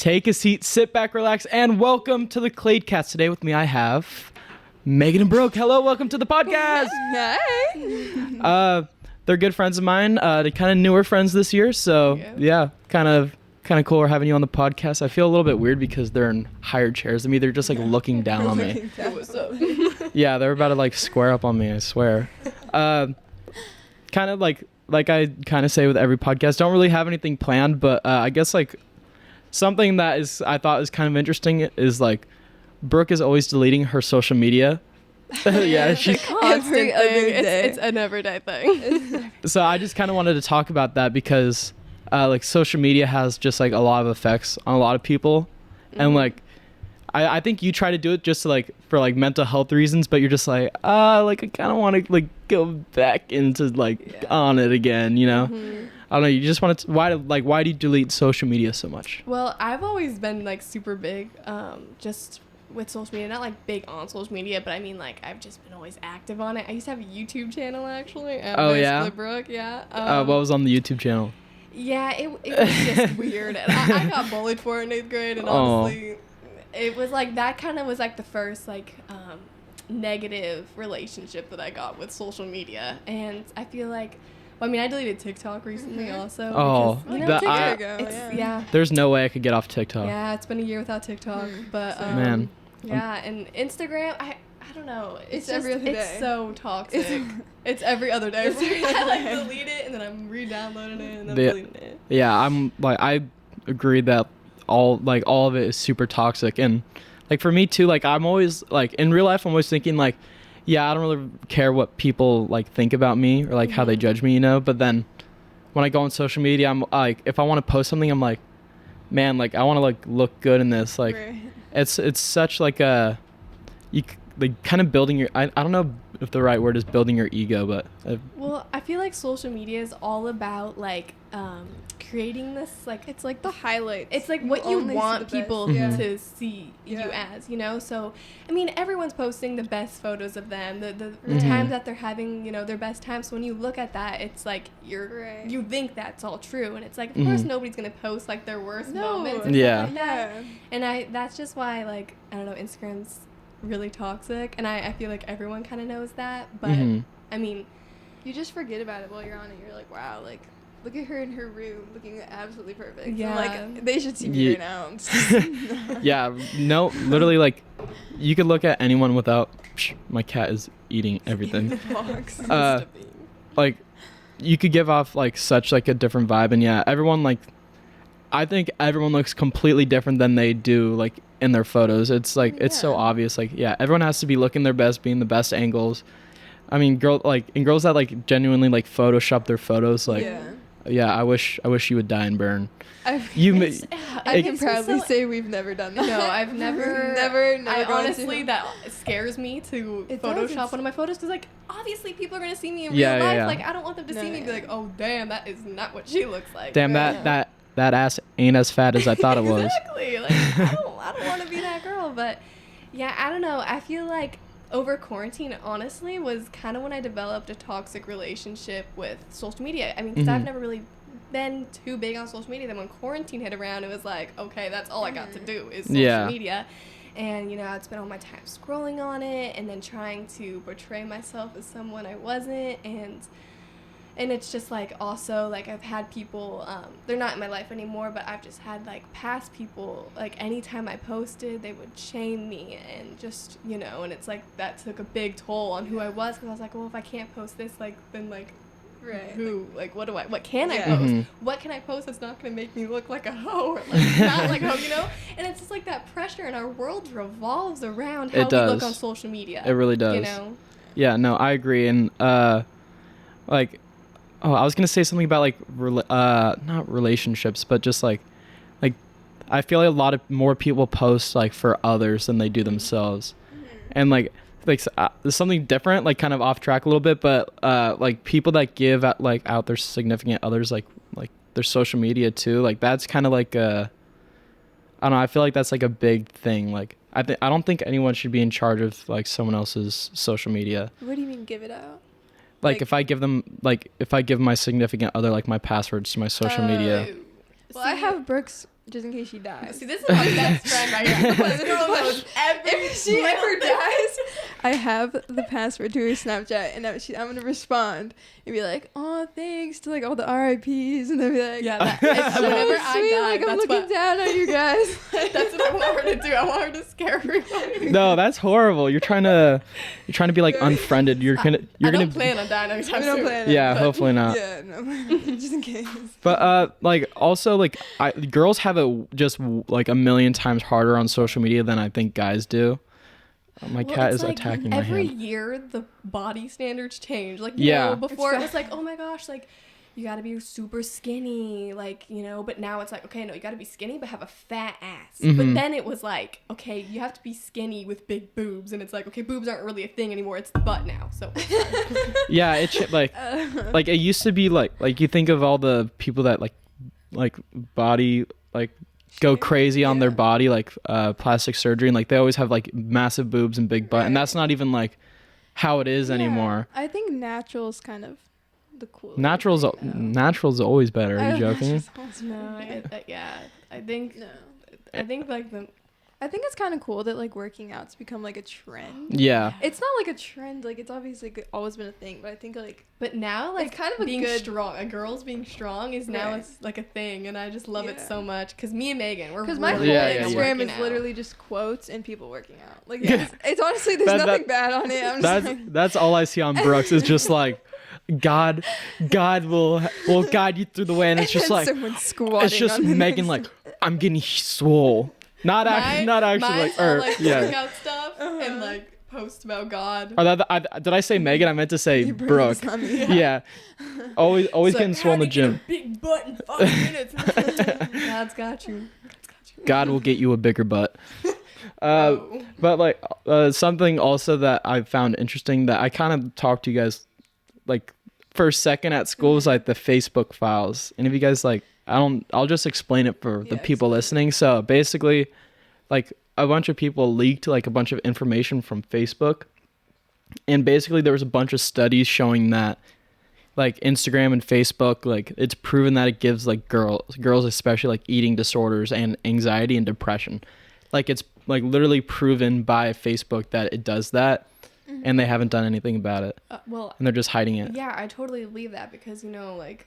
Take a seat, sit back, relax, and welcome to the Kladecast. Today with me I have Megan and Brooke. Hello, welcome to the podcast. Hi. They're good friends of mine. They're kind of newer friends this year, so yeah, kind of cool. We're having you on the podcast. I feel a little bit weird because they're in higher chairs than me. They're just like looking down on me. What's up? Yeah, they're about to like square up on me, I swear. Kind of like I kind of say with every podcast, don't really have anything planned, but I guess like something that I thought is kind of interesting is like Brooke is always deleting her social media. Yeah, she's Every other day. It's an everyday thing. So I just kind of wanted to talk about that because like social media has just like a lot of effects on a lot of people. And like I think you try to do it just to, like for like mental health reasons, but you're just like like I kind of want to like go back into like on it again, you know. I don't know, you just want to why do you delete social media so much? Well, I've always been like super big just with social media, not like big on social media, but I mean like I've just been always active on it. I used to have a YouTube channel actually. Oh yeah, Brooke, yeah. What was on the YouTube channel? Yeah, it was just weird. And I got bullied for it in 8th grade, and honestly, it was like that kind of was like the first like negative relationship that I got with social media, and I feel like. Well, I mean, I deleted TickTock recently also. Oh, because, you know, ago. Yeah. There's no way I could get off TikTok. Yeah, it's been a year without TikTok, but Man. yeah, and Instagram, I don't know. It's just, every other day. It's so toxic. It's every other day. I like delete it and then I'm re-downloading it and then deleting it. Yeah, I'm like I agree that all of it is super toxic, and like for me too. Like I'm always like in real life, I'm always thinking like, yeah, I don't really care what people like think about me or like how they judge me, you know. But then when I go on social media, I'm like, if I want to post something, I'm like, man, like I want to like look good in this. Like it's such like a like kind of building your I don't know if the right word is building your ego, but well, I feel like social media is all about like creating this like it's like the highlights. It's like what you want people to see you as, you know. So I mean, everyone's posting the best photos of them, the times that they're having, you know, their best times. So when you look at that, it's like you think that's all true, and it's like of course nobody's gonna post like their worst moments and stuff like that. And that's just why like I don't know, Instagram's really toxic, and I feel like everyone kind of knows that, but I mean, you just forget about it while you're on it. You're like, wow, like look at her in her room looking absolutely perfect. Yeah, like they should see me right now. Yeah, no, literally like you could look at anyone without my cat is eating everything. Like you could give off like such like a different vibe, and yeah, everyone like I think everyone looks completely different than they do like in their photos. It's like it's so obvious. Like yeah, everyone has to be looking their best, being the best angles. I mean, girls that like genuinely like Photoshop their photos, like yeah, I wish you would die and burn. I can proudly say we've never done that. No, I've never. never I honestly, that scares me to Photoshop one of my photos because, like, obviously people are gonna see me in real life. Yeah. Like, I don't want them to see me and be like, oh, damn, that is not what she looks like. Damn, that ass ain't as fat as I thought it was. Exactly. Like, I don't want to be that girl. But yeah, I don't know. I feel like over quarantine, honestly, was kind of when I developed a toxic relationship with social media. I mean, because I've never really been too big on social media. Then when quarantine hit around, it was like, okay, that's all I got to do is social media. And, you know, I'd spend all my time scrolling on it and then trying to portray myself as someone I wasn't. And it's just, like, also, like, I've had people, they're not in my life anymore, but I've just had, like, past people, like, anytime I posted, they would shame me and just, you know, and it's, like, that took a big toll on who I was, because I was like, well, if I can't post this, like, then, like, who, like, what can I post? What can I post that's not going to make me look like a hoe or, like, not like a hoe, you know? And it's just, like, that pressure, and our world revolves around how we look on social media. It really does. You know? Yeah, no, I agree, and, like, oh, I was gonna say something about like not relationships, but just like I feel like a lot of more people post like for others than they do themselves, and like there's something different, like kind of off track a little bit, but like people that give out their significant others like their social media too, like that's kind of like I don't know, I feel like that's like a big thing. Like I don't think anyone should be in charge of like someone else's social media. What do you mean give it out? Like if I give my significant other like my passwords to my social media. Well, I have Brooke's just in case she dies. See, this is my best friend right here. This girl knows If she ever dies, I have the password to her Snapchat, and I'm gonna respond and be like, "Oh, thanks to like all the RIPs," and then be like, Yeah, "Whenever I die, like I'm that's looking down on you guys." That's what I want her to do. I want her to scare everybody. No, that's horrible. You're trying to be like unfriended. You're I gonna don't plan on dying anytime We don't soon. plan on yeah, it, hopefully not. Yeah, no, just in case. But like also like girls have it just like a million times harder on social media than I think guys do. My Well, cat it's is like attacking my every hand. year the body standards change. Like Yeah. before it was like, oh my gosh, like you gotta be super skinny, like, but now it's like, okay, no, you gotta be skinny but have a fat ass. But Mhm. then it was like, okay, you have to be skinny with big boobs, and it's like, okay, boobs aren't really a thing anymore, it's the butt now. So Yeah, it's like it used to be like you think of all the people that like body like go crazy on their Yeah. body, like plastic surgery, and like they always have like massive boobs and big butt, and that's not even like how it is Yeah, anymore. I think natural's kind of the cool. Natural's always better. Are you joking? no, yeah, I think No. I think like I think it's kind of cool that like working out's become like a trend. Yeah. It's not like a trend, like it's obviously always been a thing, but I think like but now like it's kind of a being good strong, a girl's being strong is now Right. it's like a thing, and I just love it Yeah. so much because me and Megan, we're because my whole really Yeah, big on Instagram working is out. literally just quotes and people working out. Like Yeah. it's honestly there's That- nothing bad on it. I'm just That's like, that's all I see on Brooks is just like God will guide you through the way, and it's just and like someone squatting it's just on the Megan next- like I'm getting swole. Not actually Mine's like all, or like yeah. workout stuff and like post about God. Or did I say Megan? I meant to say You bring Brooke. this on me. Yeah. Always It's getting like, swole in the how to get a gym. big butt in 5 minutes. God's got you. God will get you a bigger butt. Oh. But like something also that I found interesting that I kind of talked to you guys like for a second at school was like the Facebook files. And if you guys like, I'll just explain it for the Yeah, people explain. listening. So basically, like a bunch of people leaked like a bunch of information from Facebook. And basically there was a bunch of studies showing that like Instagram and Facebook, like it's proven that it gives like girls especially like eating disorders and anxiety and depression. Like it's like literally proven by Facebook that it does that, and they haven't done anything about it, Well, and they're just hiding it. yeah, I totally believe that because, like,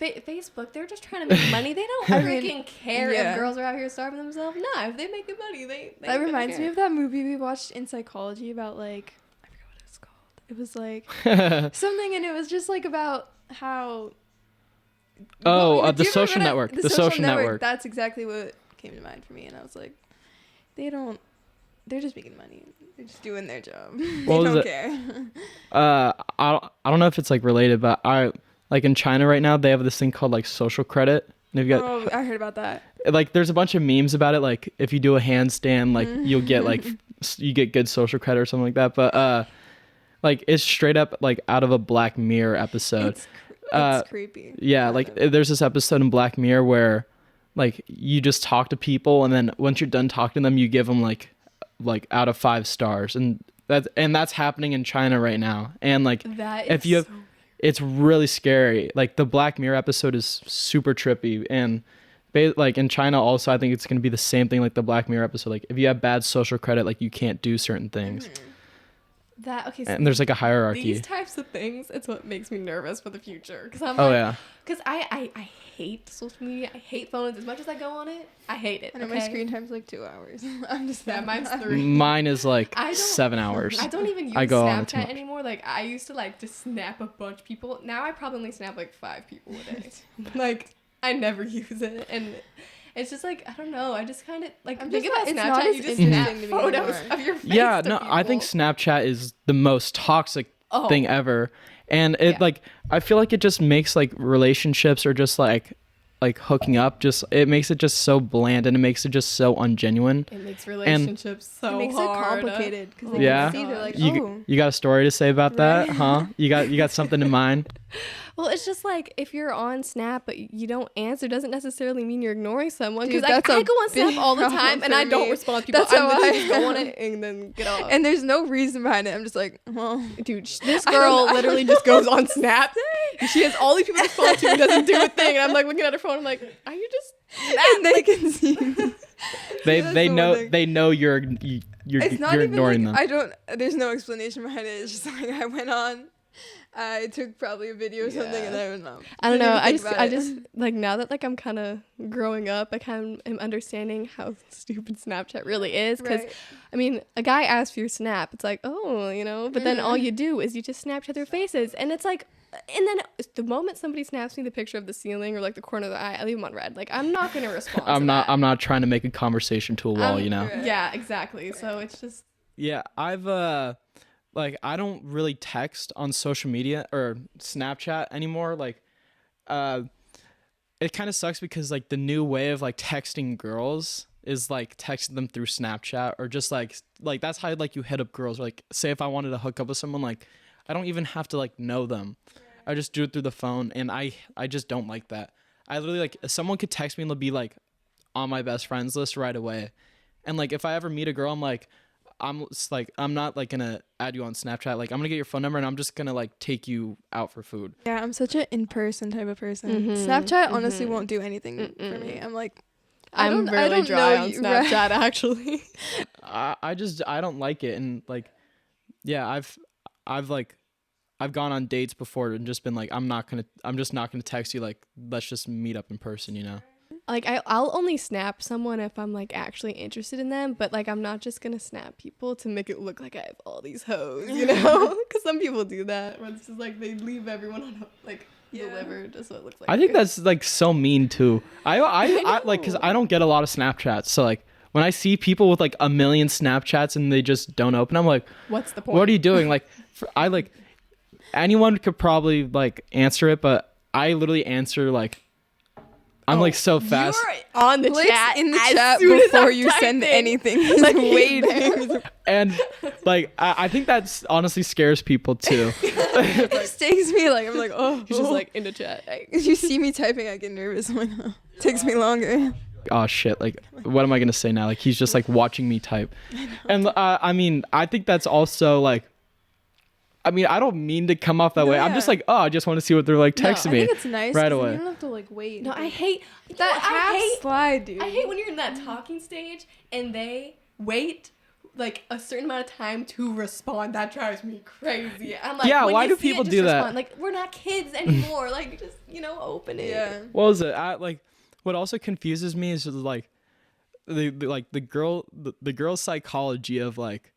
Facebook, they're just trying to make money. They don't I mean, freaking care yeah. if girls are out here starving themselves. No, if they make good money, they That reminds me care. of that movie we watched in psychology about like I forgot what it was called. It was like something, and it was just like about how. Oh, Well, the do you social remember network. that? The social network. That's exactly what came to mind for me, and I was like, they're just making money. They're just doing their job. They What was don't it? care. I don't know if it's like related, but I like in China right now they have this thing called like social credit. And they've got Oh, I heard about that. like there's a bunch of memes about it. Like if you do a handstand, like you'll get like you get good social credit or something like that. But like it's straight up like out of a Black Mirror episode. It's creepy. Yeah, like there's this episode in Black Mirror where like you just talk to people, and then once you're done talking to them, you give them like out of 5 stars, and that's happening in China right now. And like That if is you have, so it's really scary. Like the Black Mirror episode is super trippy, and like in China also, I think it's gonna be the same thing like the Black Mirror episode. Like if you have bad social credit, like you can't do certain things, okay. So and there's like a hierarchy. these types of things, it's what makes me nervous for the future. Because I'm Oh like, yeah. because I hate social media. I hate phones as much as I go on it. I hate it. I know my screen time's like 2 hours. I'm just Yeah, that mine's bad. 3. Mine is like I don't- 7 hours. I don't even use I go on it too Snapchat much. anymore. Like I used to like to snap a bunch of people. Now I probably only snap like 5 people a day. Like I never use it, and it's just like I don't know. I just kind of like I'm think just about not- it's not Snapchat. as You just interesting snap to me photos anymore. of your face. Yeah, to no, I think people. Snapchat is the most toxic Oh. thing ever. And it Yeah. like I feel like it just makes like relationships or just like hooking up it makes it just so bland, and it makes it just so ungenuine. It makes relationships so It makes hard. it complicated because they Yeah. can see they're like, oh. You got a story to say about that, Right. huh? You got something in mind? Well, it's just like if you're on Snap but you don't answer, doesn't necessarily mean you're ignoring someone. Dude, Because that's I a go on Snap big all the problem time and for I don't me. respond to people. That's how I literally I just go on am. it and then get off. And there's no reason behind it. I'm just like, well, Dude, this I girl don't literally know just goes what on to Snap. say. She has all these people to respond to and doesn't do a thing. And I'm like looking at her phone. I'm like, are you just and they can see me. They That's they the know one thing. they know you're It's not you're even ignoring like, them. I don't. There's no explanation behind it. It's just like I went on. I took probably a video or something, and I don't know. I don't Didn't know. even think about I it. just like now that like I'm kind of growing up, I kind of am understanding how stupid Snapchat really is. Because Right. I mean, a guy asks for your snap, it's like, oh, you know, but then all you do is you just Snapchat their faces, and it's like, and then the moment somebody snaps me the picture of the ceiling or like the corner of the eye, I leave them on red. Like I'm not gonna respond. I'm to not that. I'm not trying to make a conversation to a wall, you know. Right. Yeah, exactly. So it's just. Yeah, I've like I don't really text on social media or Snapchat anymore. Like it kind of sucks because like the new way of like texting girls is like texting them through Snapchat or just like that's how like you hit up girls. Like say if I wanted to hook up with someone, like I don't even have to like know them. I just do it through the phone, and I just don't like that. I literally like if someone could text me and they'll be like on my best friends list right away. And like if I ever meet a girl, I'm not like gonna add you on Snapchat. Like I'm gonna get your phone number and I'm just gonna like take you out for food. Yeah, I'm such an in-person type of person. Mhm, Snapchat honestly mhm. won't do anything for me. I'm like, I I'm don't really dry know on you, Snapchat, right? actually. I don't like it, and like yeah, I've gone on dates before and just been like I'm just not gonna text you, like let's just meet up in person, you know. Like I'll only snap someone if I'm like actually interested in them, but like I'm not just gonna snap people to make it look like I have all these hoes, you know? Because some people do that, where it's just like they leave everyone on like delivered just so it looks like. I think that's like so mean too. I like because I don't get a lot of Snapchats, so like when I see people with like a million Snapchats and they just don't open, I'm like, what's the point? what are you doing? Like I like anyone could probably like answer it, but I literally answer like I'm like so fast. You're on the Blake's chat in the as chat soon as before I'm you send typing. anything. He's Like, like he's waiting. And like I think that's honestly scares people too. It just takes me like I'm like, oh. He's just like in the chat. If you see me typing, I get nervous. I'm like, oh, takes me longer. Oh shit, like what am I gonna say now? Like he's just like watching me type. And I mean I think that's also like I mean I don't mean to come off that way. I'm just yeah. like, oh, I just want to see what they're like No, texting I me think it's nice right 'cause then away. You don't have to like wait. No, I hate that half I hate slide, dude. I hate when you're in that talking stage and they wait like a certain amount of time to respond. That drives me crazy. I'm like, Yeah, when why you do see it, people just do that? respond. Like we're not kids anymore. Like just open it. Yeah. What was it? Like what also confuses me is just like the girl's psychology of like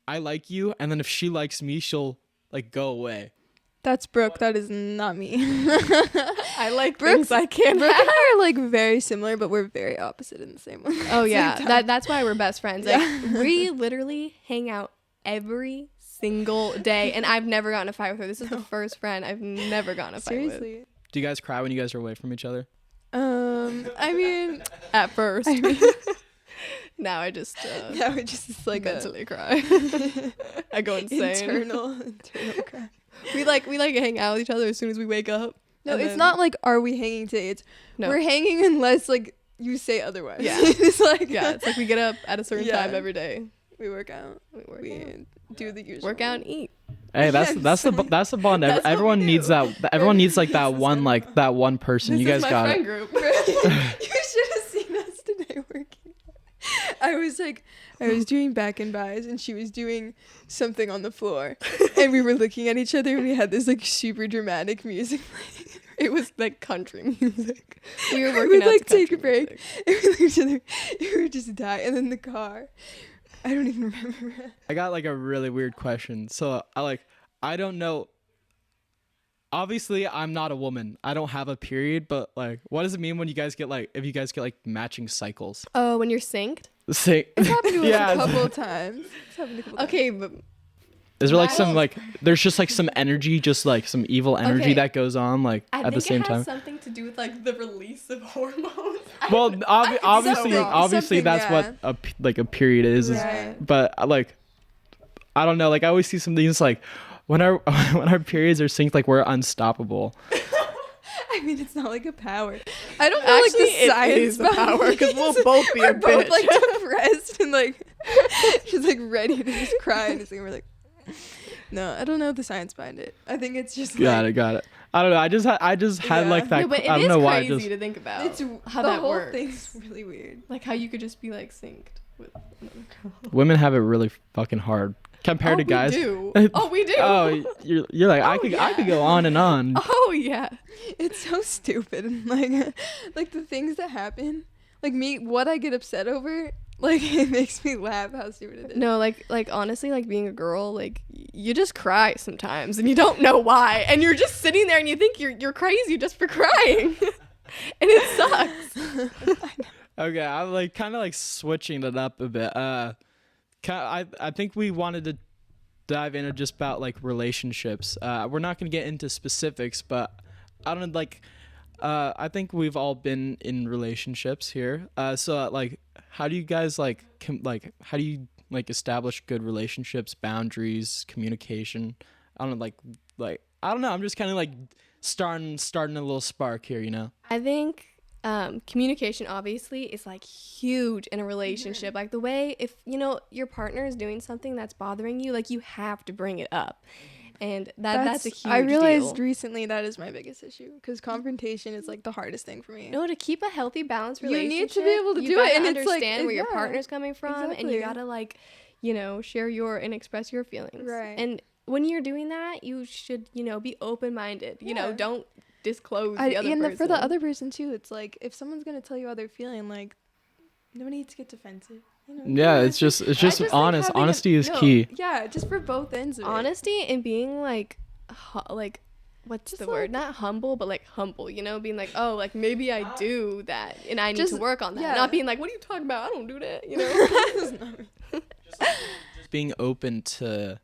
I like you, and then if she likes me, she'll like go away. That's Brooke. That is not me. I like Brooke's- things I can't Brooke have. and I are like very similar, but we're very opposite in the same way. Oh Same yeah, time. that's why we're best friends. Like we literally hang out every single day, and I've never gotten in a fight with her. This is the first friend I've never gotten in a fight with. Seriously. Do you guys cry when you guys are away from each other? I mean, At first, now I just now it just is like mentally cry. I go a insane. internal cry. We like hang out with each other as soon as we wake up. No, and it's then- not like are we hanging today? It's No. we're hanging unless like you say otherwise. Yeah. It's like Yeah, it's like we get up at a certain Yeah. time every day. we work out. We Do the usual. work out and eat. Hey, that's Yeah, that's the bond. That's what Everyone we needs do. that. Everyone needs like that one person. You This guys is my got friend it. group. You should have seen us today working. I was doing back and buys and she was doing something on the floor and we were looking at each other and we had this like super dramatic music playing. It was like country music. We were We working would out like to take a country break music. and we looked at each other and we would just die. And then the car, I don't even remember. I got like a really weird question. So I don't know. Obviously, I'm not a woman. I don't have a period, but like, what does it mean when you guys get like, if you guys get like matching cycles? Oh, when you're synced? Say, It's happened to us Yeah. a couple of times. It's happened a couple of Okay, but is there like That- some like, there's just like some energy, just like some evil energy Okay. that goes on like I at think the same it time? has something to do with like the release of hormones. Well, obviously, something- obviously something, that's yeah. what a period is. Right. But like, I don't know. Like I always see some things like when our when our periods are synced, like we're unstoppable. I mean, it's not like a power. I don't know Actually, like the it science is a behind power, 'cause it. we'll both be a We're both bitch. like depressed and like just like ready to just cry and just like, we're like No, I don't know the science behind it. I think it's just Got it. I don't know. I just had Yeah. like that. No, but it I don't is know why. I crazy just to think about it's how the that whole works. thing's really weird. Like how you could just be like synced with another girl. women have it really fucking hard compared to guys. We do. Oh, we do. Oh, you're like I could go on and on. Oh yeah. It's so stupid and like the things that happen, like me, what I get upset over, like it makes me laugh how stupid it is. No, like honestly, like being a girl, like you just cry sometimes and you don't know why, and you're just sitting there and you think you're crazy just for crying, and it sucks. Okay, I'm like kind of like switching it up a bit. I think we wanted to dive into just about like relationships. We're not gonna get into specifics, but I don't like. I think we've all been in relationships here. So like, how do you guys like how do you like establish good relationships, boundaries, communication? I don't know, like I don't know. I'm just kind of like starting a little spark here, you know. I think communication obviously is like huge in a relationship. Like the way if your partner is doing something that's bothering you, like you have to bring it up. And that's a huge I realized deal. recently that is my biggest issue because confrontation is like the hardest thing for me. No, to keep a healthy, balanced You relationship, need to be able to you do gotta it, and it's understand like, where your yeah, partner's coming from, and exactly. you gotta like, share your and express your feelings. Right. And when you're doing that, you should, be open-minded. Yeah. Don't disclose the other person. For the other person too, it's like if someone's gonna tell you how they're feeling, like no need to get defensive. Yeah, it's just honest. Like Honesty is key. Yeah, just for both ends of it. Honesty and being like what's Just the word? Not humble, but like humble. Being like, oh, like maybe I do that, and I need to work on that. yeah. Not being like, what are you talking about? I don't do that. Just being open to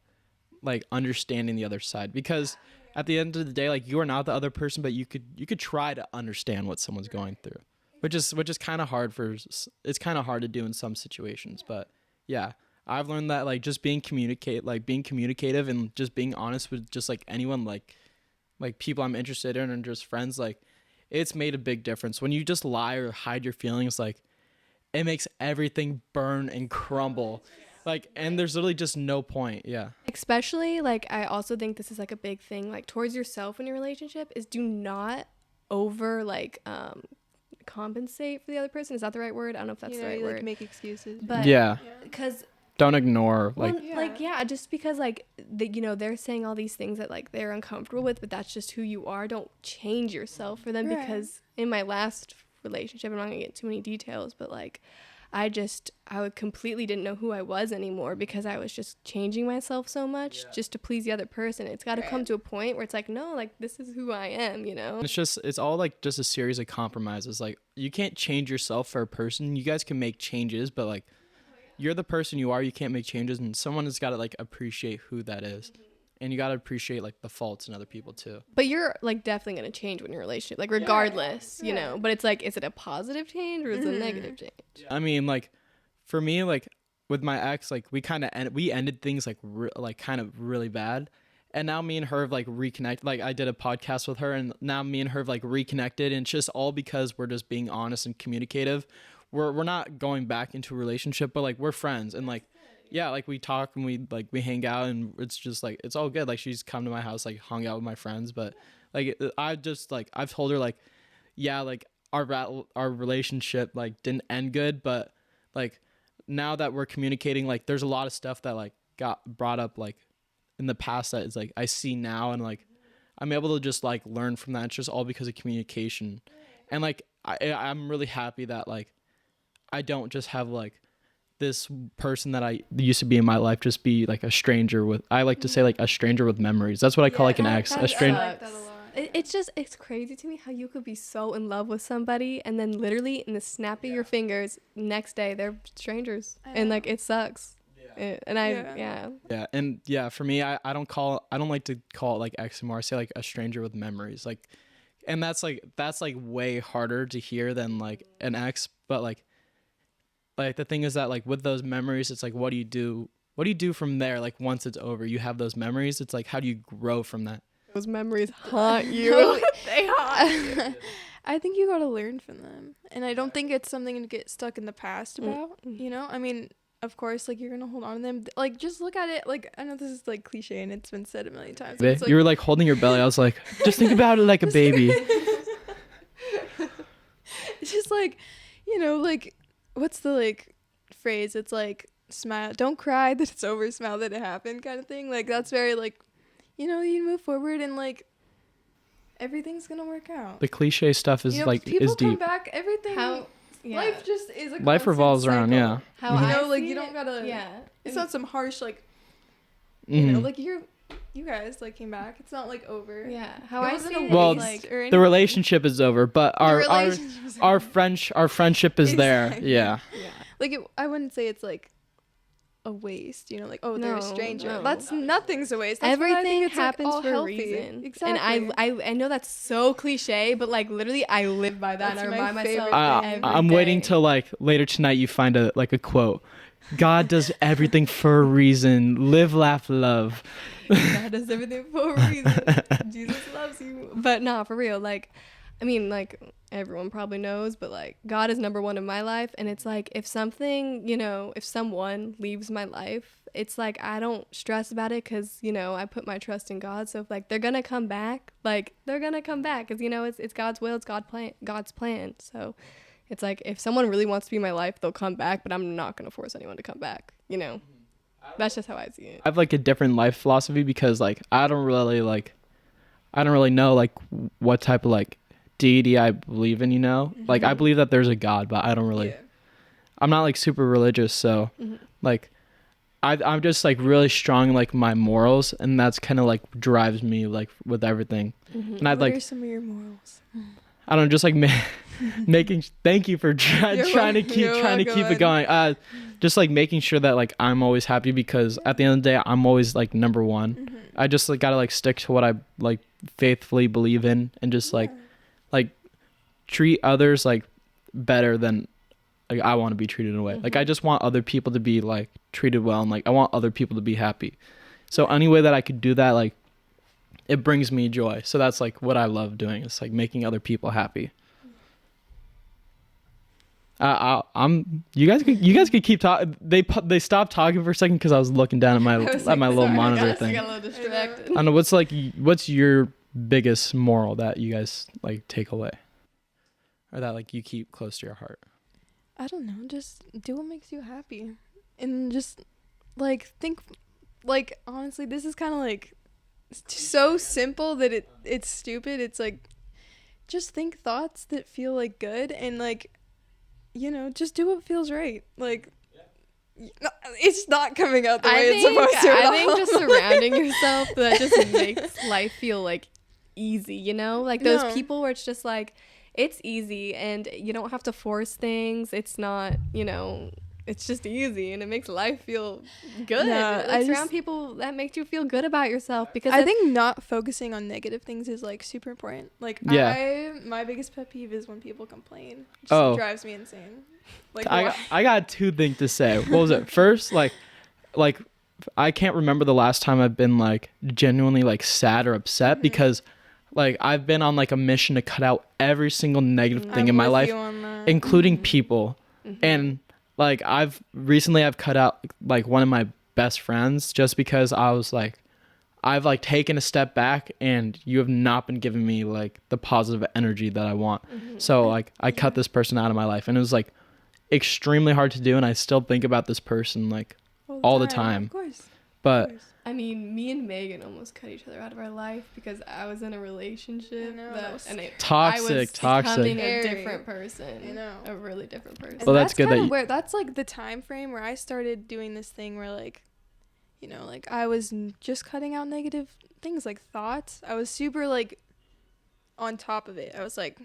like understanding the other side, because at the end of the day, like you are not the other person, but you could try to understand what someone's going through, which is kind of hard it's kind of hard to do in some situations. But yeah, I've learned that like just being communicative and just being honest with just like anyone, like people I'm interested in and just friends, like it's made a big difference. When you just lie or hide your feelings, like it makes everything burn and crumble. Like, and there's literally just no point. Yeah. Especially, like, I also think this is, like, a big thing, like, towards yourself in your relationship is do not over, like, compensate for the other person. Is that the right word? I don't know if that's the right word. Like make excuses. But, Yeah. because... Don't ignore, Well, like... just because, like, they're saying all these things that, like, they're uncomfortable with, but that's just who you are. Don't change yourself for them, because in my last relationship, I'm not going to get too many details, but, like... I completely didn't know who I was anymore because I was just changing myself so much just to please the other person. It's got to come to a point where it's like, no, like this is who I am, It's all like just a series of compromises. Like you can't change yourself for a person. You guys can make changes, but like you're the person you are. You can't make changes, and someone has got to like appreciate who that is. And you got to appreciate like the faults in other people too. But you're like definitely going to change when you're in a relationship, like regardless, you know, but it's like, is it a positive change or is it a negative change? I mean, like for me, like with my ex, like we ended things like kind of really bad. And now me and her have like reconnected. Like I did a podcast with her, and now me and her have like reconnected, and it's just all because we're just being honest and communicative. We're not going back into a relationship, but like we're friends, and like yeah, like we talk and we hang out, and it's just like it's all good. Like she's come to my house, like hung out with my friends, but like I've told her like yeah, like our relationship like didn't end good, but like now that we're communicating, like there's a lot of stuff that like got brought up like in the past that is like I see now, and like I'm able to just like learn from that. It's just all because of communication. And like I'm really happy that like I don't just have like this person that I used to be in my life just be like a stranger with, I like to say like a stranger with memories. That's what I call like an ex. A stranger. I like that a lot. It's crazy to me how you could be so in love with somebody and then literally in the snap of your fingers, next day they're strangers, and like it sucks. Yeah, and yeah, for me, I don't like to call it like ex anymore. I say like a stranger with memories, like, and that's like way harder to hear than like an ex. But like the thing is that like with those memories, it's like what do you do from there? Like once it's over, you have those memories. It's like how do you grow from that? Those memories haunt you. They haunt you. I think you gotta learn from them, and I don't think it's something to get stuck in the past about. You know, I mean, of course, like, you're gonna hold on to them. Like, just look at it. Like, I know this is like cliche and it's been said a million times. But it's like, You were like holding your belly. I was like, just think about it like a baby. it's just like, you know, like, what's the like phrase? It's like, smile, don't cry that it's over, smile that it happened, kind of thing. Like, that's very like, you know, you move forward and like everything's gonna work out. The cliche stuff is You know, like people is come deep. back. Everything. Life just is a Life constant revolves around, cycle. yeah. How You I know, like, see you don't it- gotta. Yeah. It's not some harsh like. You know, Mhm. like you guys like came back. It's not like over. Yeah. How It I wasn't see a it Well, is, waste like or The anything. relationship is over, but The relationship is our over. our friendship is there. Exactly. Yeah. yeah. Like I wouldn't say it's like a waste. You know, like, oh, they're a No, stranger. no. That's nothing's a waste. That's why I think Everything it's, like, happens all for healthy. a reason. Exactly. And I know that's so cliche, but like literally I live by that That's and I my remind myself favorite thing. every I'm waiting day. till like later tonight you find a quote. God does everything for a reason. Live, laugh, love. God does everything for a reason. Jesus loves you. But nah, for real. Like, I mean, like, everyone probably knows, but like, God is number one in my life. And it's like, if something, you know, if someone leaves my life, it's like, I don't stress about it because, you know, I put my trust in God. So if like they're going to come back, like, they're going to come back because, you know, it's God's will, it's God's plan. So it's like, if someone really wants to be in my life, they'll come back, but I'm not going to force anyone to come back, you know? That's just how I see it. I have like a different life philosophy because like I don't really know like what type of like deity I believe in, you know? Like I believe that there's a God, but I don't really Yeah. I'm not like super religious, so like I'm just like really strong in like my morals, and that's kind of like drives me like with everything. And I'd What like are some of your morals? I don't know, just like making. Thank you for trying to keep it going. Just like making sure that like I'm always happy because at the end of the day I'm always like number one. I just like gotta like stick to what I like faithfully believe in, and just like treat others like better than like I want to be treated in a way. Like I just want other people to be like treated well, and like I want other people to be happy. So any way that I could do that, like it brings me joy. So that's like what I love doing. It's like making other people happy. You guys could keep talking. They stopped talking for a second because I was looking down at my little monitor thing. I got a little distracted. I don't know what's your biggest moral that you guys like take away, or that like you keep close to your heart. I don't know. Just do what makes you happy, and just like think. Like honestly, this is kind of like so simple that it's stupid. It's like just think thoughts that feel like good, and like, you know, just do what feels right. Like it's not coming out the way it's supposed to. I think just surrounding yourself that just makes life feel like easy, you know? Like those people where it's just like it's easy and you don't have to force things. It's not, you know, it's just easy and it makes life feel good. No, like surround people that make you feel good about yourself, because I think not focusing on negative things is like super important. Like my biggest pet peeve is when people complain. It just drives me insane. Like I got two things to say. What was it? First, like I can't remember the last time I've been like genuinely like sad or upset because like I've been on like a mission to cut out every single negative thing in my life, including people. And like I've cut out like one of my best friends just because I was like, I've like taken a step back and you have not been giving me like the positive energy that I want. So like I cut this person out of my life, and it was like extremely hard to do, and I still think about this person like all the time. Of course. But I mean, me and Megan almost cut each other out of our life because I was in a relationship toxic. I was becoming a different person. I know. A really different person. Well, that's good kind of that's like the time frame where I started doing this thing where like, you know, like I was just cutting out negative things like thoughts. I was super like on top of it. I was like,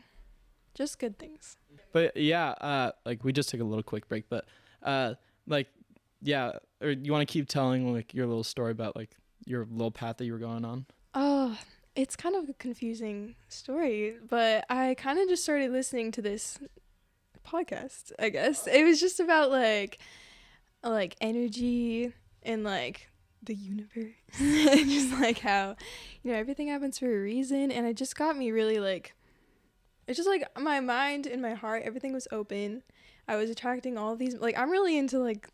just good things. But yeah, like we just took a little quick break, but like yeah, or you want to keep telling like your little story about like your little path that you were going on? Oh, it's kind of a confusing story, but I kind of just started listening to this podcast, I guess. It was just about like energy and like the universe and just like how, you know, everything happens for a reason, and it just got me really like, it's just like my mind and my heart, everything was open. I was attracting all these, like I'm really into like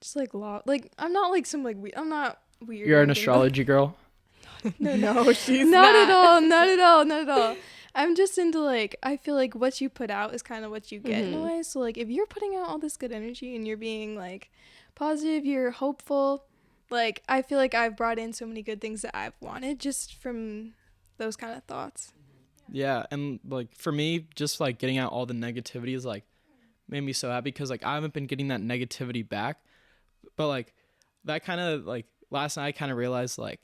Just like like I'm not like some like I'm not weird. You're or an anything, astrology girl. No, she's not at all. Not at all. Not at all. I'm just into like I feel like what you put out is kind of what you get in a way. So like if you're putting out all this good energy and you're being like positive, you're hopeful. Like I feel like I've brought in so many good things that I've wanted just from those kind of thoughts. Yeah, and like for me, just like getting out all the negativity is like made me so happy because like I haven't been getting that negativity back, but like that kind of like last night I kind of realized like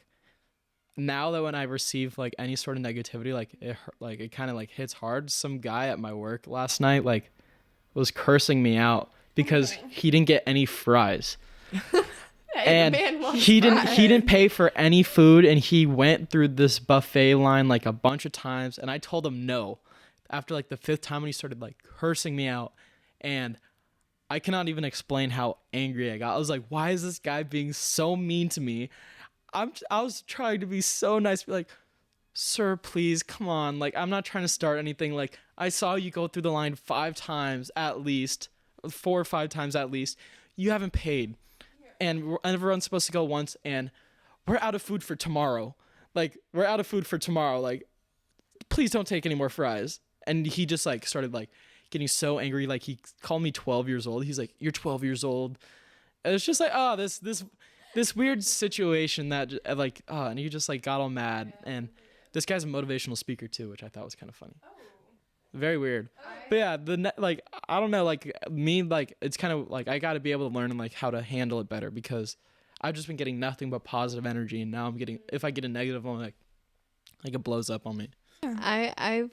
now that when I receive like any sort of negativity, like it kind of like hits hard. Some guy at my work last night like was cursing me out because he didn't get any fries. And he didn't pay for any food, and he went through this buffet line like a bunch of times, and I told him no after like the 5th time when he started like cursing me out, and I cannot even explain how angry I got. I was like, why is this guy being so mean to me? I was trying to be so nice, be like, sir, please, come on. Like, I'm not trying to start anything. Like, I saw you go through the line 5 times at least, 4 or 5 times at least. You haven't paid. And everyone's supposed to go once, and we're out of food for tomorrow. Like, we're out of food for tomorrow. Like, please don't take any more fries. And he just, like, started, like, getting so angry. Like, he called me 12 years old. He's like, you're 12 years old. And it's just like, oh, this weird situation that, like, oh, and he just, like, got all mad. And this guy's a motivational speaker, too, which I thought was kind of funny. Very weird. But yeah, like I don't know, like me, like it's kind of like I got to be able to learn like how to handle it better because I've just been getting nothing but positive energy, and now I'm getting, if I get a negative, I'm like it blows up on me. I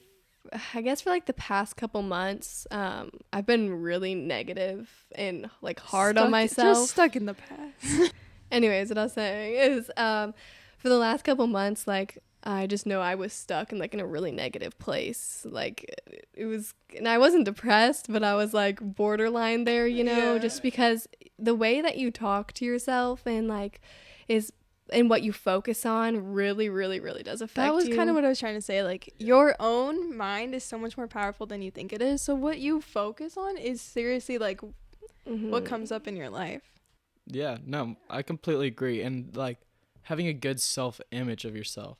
guess for like the past couple months, I've been really negative and like hard on myself. Just stuck in the past. Anyways, what I was saying is, for the last couple months, like I just know I was stuck in like in a really negative place. Like it was, and I wasn't depressed, but I was like borderline there, you know, just because the way that you talk to yourself and like is and what you focus on really, really, really does affect you. That was kind of what I was trying to say. Like your own mind is so much more powerful than you think it is. So what you focus on is seriously like what comes up in your life. Yeah, no, I completely agree. And like having a good self-image of yourself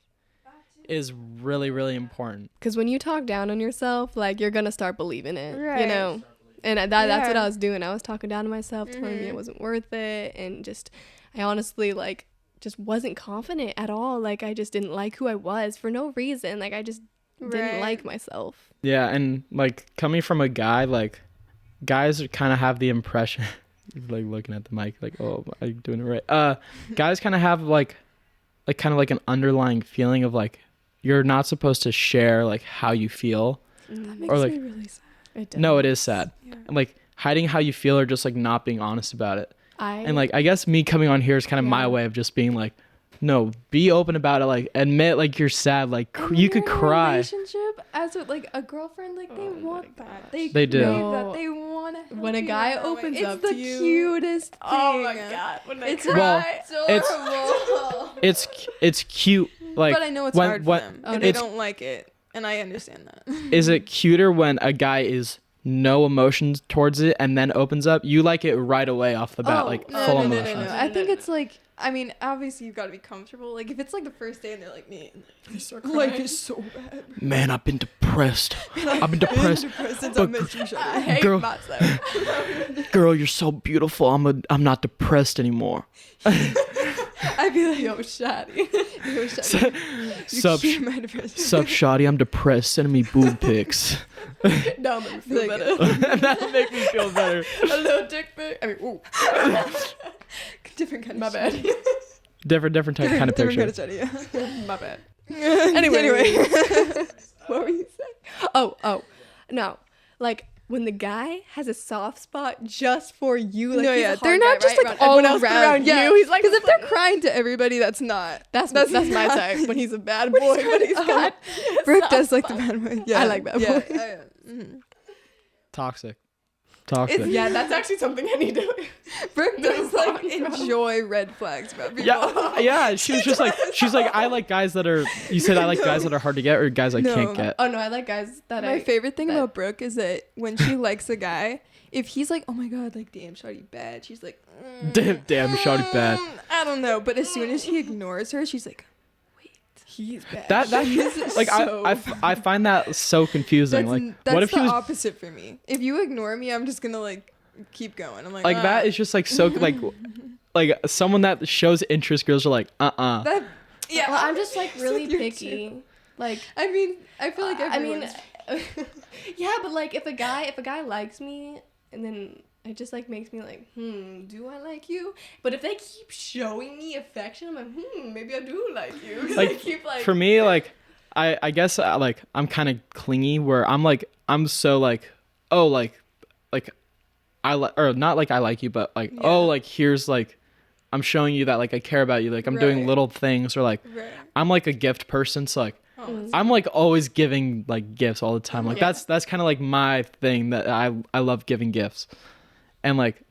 is really, really important. Because when you talk down on yourself, like you're gonna start believing it, right. you know. And that's what I was doing. I was talking down to myself, telling me it wasn't worth it, and just I honestly like just wasn't confident at all. Like I just didn't like who I was for no reason. Like I just didn't like myself. Yeah, and like coming from a guy, like guys kind of have the impression, like looking at the mic, like, oh, are you doing it right? Guys kind of have like kind of like an underlying feeling of like you're not supposed to share like how you feel. That makes or like me really sad. It does. No, it is sad. Yeah. Like hiding how you feel or just like not being honest about it. And like I guess me coming on here is kind of my way of just being like, no, be open about it. Like admit like you're sad. Like you could cry. Relationship as with like a girlfriend, like they want that. They do. crave that. They want to. When a guy opens up to you, it's the cutest thing. Oh my god! When it's adorable. It's cute. Like, but I know it's hard for them, and they don't like it, and I understand that. Is it cuter when a guy is no emotions towards it and then opens up? You like it right away off the bat, full emotions. No. I think it's like, I mean, obviously you've got to be comfortable. Like if it's like the first day and they're like, man, life is so bad. Man, I've been depressed. I've been depressed since I met you. I hate girl, myself. Girl, you're so beautiful. I'm not depressed anymore. I'd be like, yo, Shotty. Sup, Shotty, I'm depressed. Send me boob pics. That'll make me feel better. That'll make me feel better. A little dick pic. I mean, ooh. Different kind of My bad. Different type kind of picture. Different kind of study, yeah. My bad. Anyway. What were you saying? Oh. No. Like, when the guy has a soft spot just for you, like, no, he's yeah, a hard they're not guy, just right? like Everyone all else around you. He's like, because if they're crying to everybody, that's my type. When he's a bad boy, but he's got Brooke does like the bad boy. Yeah, I like bad boy. Toxic. toxic. Yeah, that's actually something I need to. Brooke does like Move on from. enjoy red flags about people. Yeah. She was just like, she's like, I like guys that are. You said I like guys that are hard to get, or guys I No. can't get. Oh no, I like guys that My favorite thing that- about Brooke is that when she likes a guy, if he's like, oh my god, like damn, shawty bad, she's like, Damn, shawty bad. I don't know, but as soon as he ignores her, she's like, wait, he's bad. That He's like so I find that so confusing. that's What if the he was opposite for me? If you ignore me, I'm just gonna like keep going. I'm like, like that is just like so like someone that shows interest. Girls are like that. Yeah, Well, I'm just like really You're picky. Like I mean, I feel like I mean, everyone's yeah, but like if a guy likes me, and then it just like makes me like, do I like you? But if they keep showing me affection, I'm like, maybe I do like you. 'Cause like they keep like. for me like I guess like I'm kind of clingy where I'm so like oh like I like or not like I like you but like Yeah. oh like here's like I'm showing you that like I care about you, like I'm doing Right. little things, or like right. I'm like a gift person, so like Oh, I'm like always giving like gifts all the time. Like Yeah. that's kind of like my thing, that I love giving gifts. And like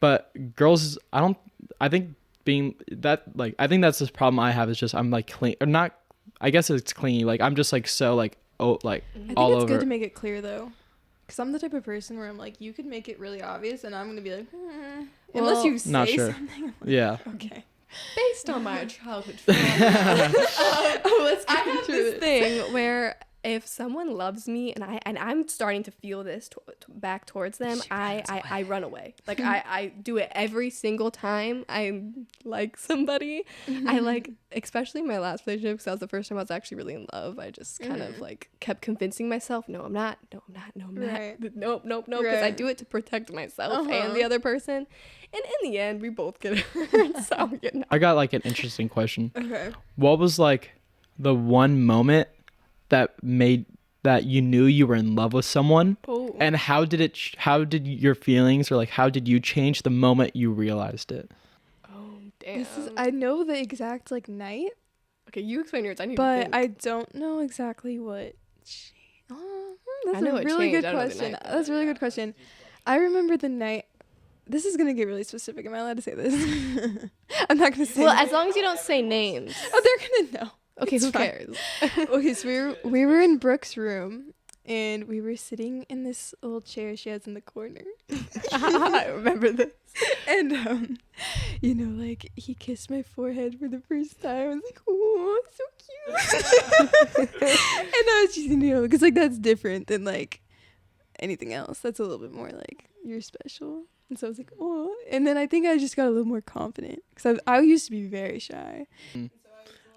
but girls I think being that like I think that's this problem I have is just I'm like clean or not, I guess it's clingy. Like I'm just like so like like I think all it's over. good to make it clear though, because I'm the type of person where I'm like, you could make it really obvious, and I'm gonna be like, unless Well, you say not sure. something. Yeah. Okay. Based on my childhood trauma, Let's I get have into this it. thing where if someone loves me and I'm starting to feel this back towards them, I run away. Like I do it every single time I like somebody. I like, especially my last relationship, because that was the first time I was actually really in love. I just kind of like kept convincing myself, no, I'm not, no, I'm not, no, I'm Right. not, nope, because I Right. do it to protect myself and Uh-huh. the other person. And in the end, we both get hurt. So you know. I got like an interesting question. Okay. What was like the one moment that made that you knew you were in love with someone, Oh. and how did your feelings, or like how did you change the moment you realized it? Oh damn. This is, I know the exact like night, Okay, you explain yours. I need to but think. I don't know exactly what. That's I know a it really changed. good I don't know the question. night, That's a really good question. I remember the night. This is gonna get really specific. Am I allowed to say this? I'm not gonna say. Well, names. as long as you don't say names. Oh, they're gonna know. Okay, It's who fine. cares? Okay, so we were in Brooke's room, and we were sitting in this little chair she has in the corner. I remember this. And you know, like he kissed my forehead for the first time. I was like, oh, so cute. And I was just, you know, because like that's different than like anything else. That's a little bit more like you're special. And so I was like, oh. And then I think I just got a little more confident, because I used to be very shy.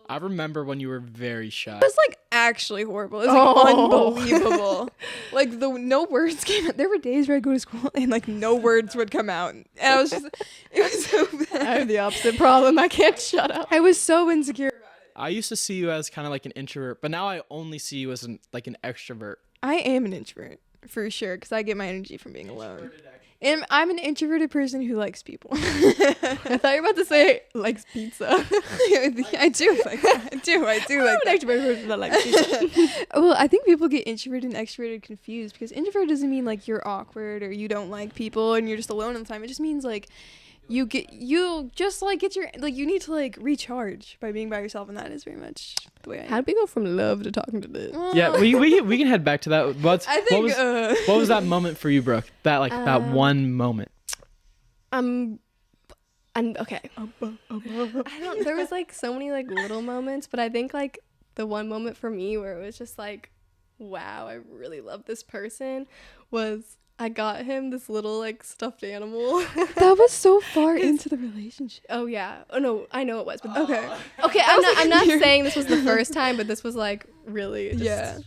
I remember when you were very shy. It was like actually horrible. It was like Oh. unbelievable. Like no words came out. There were days where I'd go to school and like no words would come out. And I was just, it was so I bad. have the opposite problem. I can't shut up. I was so insecure about it. I used to see you as kind of like an introvert, but now I only see you as like an extrovert. I am an introvert for sure, because I get my energy from being alone. And I'm an introverted person who likes people. I thought you were about to say likes pizza. I do like that. I do like I'm that. an extrovert person that likes pizza. Well, I think people get introverted and extroverted confused, because introvert doesn't mean like you're awkward or you don't like people and you're just alone all the time. It just means like you just like get your like you need to like recharge by being by yourself, and that is very much the way I am. How did we go from love to talking to this? Well, Yeah, we can head back to that. I think What was that moment for you, Brooke? That like that one moment. I'm okay. I don't. There was like so many like little moments, but I think like the one moment for me where it was just like, wow, I really love this person, was I got him this little like stuffed animal. that was so far into the relationship. Oh yeah. Oh no, I know it was, but Okay. okay. I'm not saying this was the first time, but this was like really just, Yeah.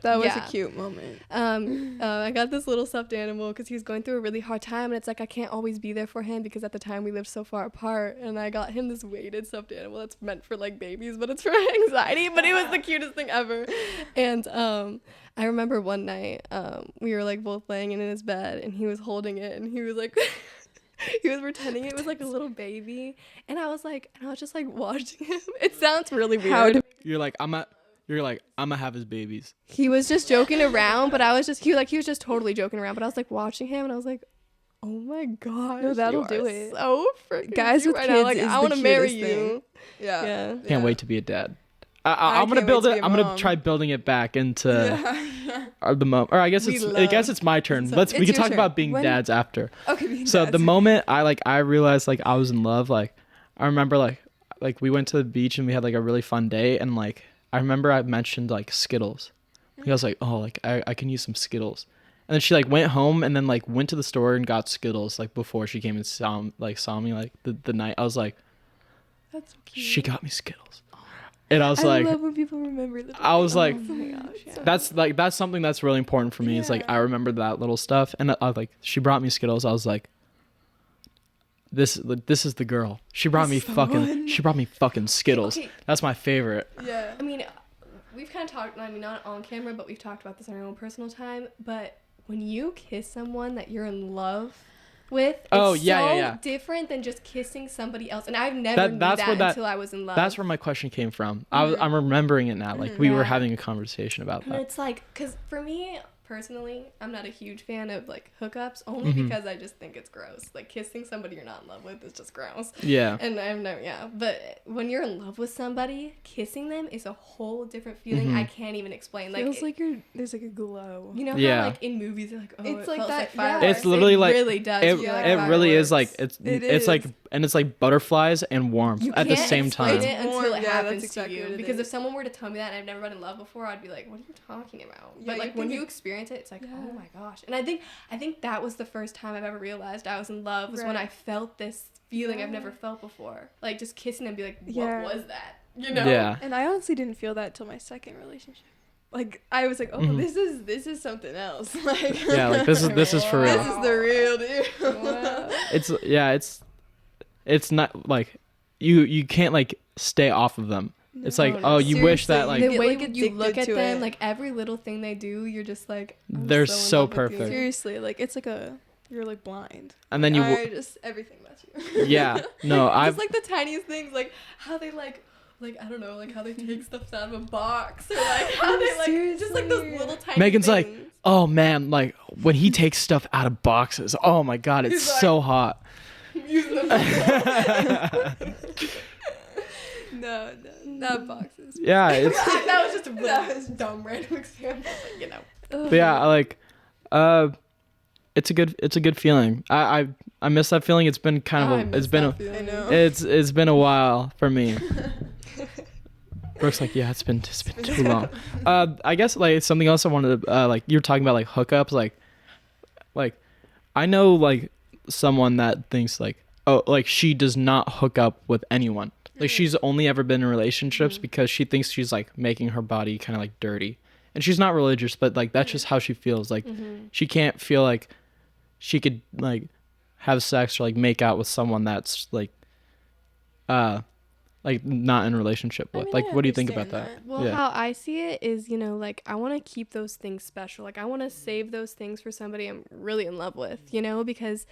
That was Yeah. a cute moment. I got this little stuffed animal because he was going through a really hard time, and it's like I can't always be there for him because at the time we lived so far apart. And I got him this weighted stuffed animal that's meant for like babies, but it's for anxiety. But it was the cutest thing ever. And I remember one night we were like both laying in his bed, and he was holding it, and he was like. He was pretending it was like a little baby, and I was just like watching him. It sounds really weird. You're like You're like, I'm gonna have his babies. He was just joking around, but I was just he was just totally joking around. But I was like watching him, and I was like, oh my gosh, No, that'll you do are it. So freaking Guys cute with right now. kids Like, is I the want to marry cutest thing. you. Yeah. Can't wait to be a dad. I I'm gonna can't build wait to it. be a I'm gonna mom. try building it back into Yeah. the moment. Or I guess We it's my turn. So We it's can your talk turn. about being When- dads after. Okay. So the moment I realized like I was in love, like I remember like we went to the beach and we had like a really fun day, and like I remember I mentioned like Skittles. I was like, oh, like I can use some Skittles. And then she like went home and then like went to the store and got Skittles like before she came and saw me like the night. I was like, That's so cute. she got me Skittles. And I was I like, love when people remember the I was like, Oh my gosh, yeah. that's something that's really important for me. Is like Yeah. I remember that little stuff, and I like she brought me Skittles. I was like, this is the girl. She brought me This is the one. she brought me fucking Skittles. Okay. That's my favorite. Yeah. I mean, we've kind of talked. I mean, not on camera, but we've talked about this in our own personal time. But when you kiss someone that you're in love with, it's Oh, so yeah. different than just kissing somebody else. And I've never knew that's that where that- until I was in love. That's where my question came from. I'm remembering it now. Like we were Yeah. having a conversation about And that. it's like, because for me personally, I'm not a huge fan of like hookups, only Mm-hmm. because I just think it's gross. Like kissing somebody you're not in love with is just gross. Yeah. And I've never, but when you're in love with somebody, kissing them is a whole different feeling. Mm-hmm. I can't even explain. Like, Feels like there's like a glow. you know Yeah. how like in movies they're like, oh, It's it like feels that- like yeah. fireworks. It's literally it like really does. it, feel like it really is like fireworks. it's It like is. and it's like butterflies and warmth You at the can't same explain time. it until Warm, it yeah, happens that's exactly to what you. it Because is. if someone were to tell me that and I've never been in love before, I'd be like, what are you talking about? Yeah, But you like when think you it- experience it, it's like, Yeah. oh my gosh. And I think that was the first time I've ever realized I was in love was when Right. I felt this feeling I've Yeah. never felt before. Like just kissing and be like, what Yeah. was that? You know? Yeah. And I honestly didn't feel that till my second relationship. Like I was like, oh, Mhm. this is something else. Like Yeah, like this is for this real. is the real deal. Wow. It's not like you can't like stay off of them. It's like, No, oh, no. you wish that Seriously, like The get, way like, you look addicted at to them, it. like every little thing they do, you're just like, I'm They're in so love with you. perfect. Seriously, like it's like you're like blind. and then you I just everything about you. yeah. No, I've Just like the tiniest things, like how they like I don't know, like how they take stuff out of a box, or like how they like just like those Seriously. little tiny Megan's like, things. oh man, like when he takes stuff out of boxes. Oh my god, it's He's like- so hot. Using them. No, not boxes. Yeah, it's That was just a really dumb random example, but you know. but yeah, like it's a good feeling. I miss that feeling. It's been kind of it's been I know. it's been a while for me. Brooke's like, yeah, it's been too long. I guess like something else I wanted to like you're talking about like hookups, like I know like someone that thinks like, oh, like she does not hook up with anyone. Like she's only ever been in relationships because she thinks she's like making her body kind of like dirty. And she's not religious, but like that's just how she feels. Like she can't feel like she could like have sex or like make out with someone that's like not in a relationship with. mean, Like I what do you think about understand that? Well, Yeah. how I see it is, like I want to keep those things special. Like I want to save those things for somebody I'm really in love with, because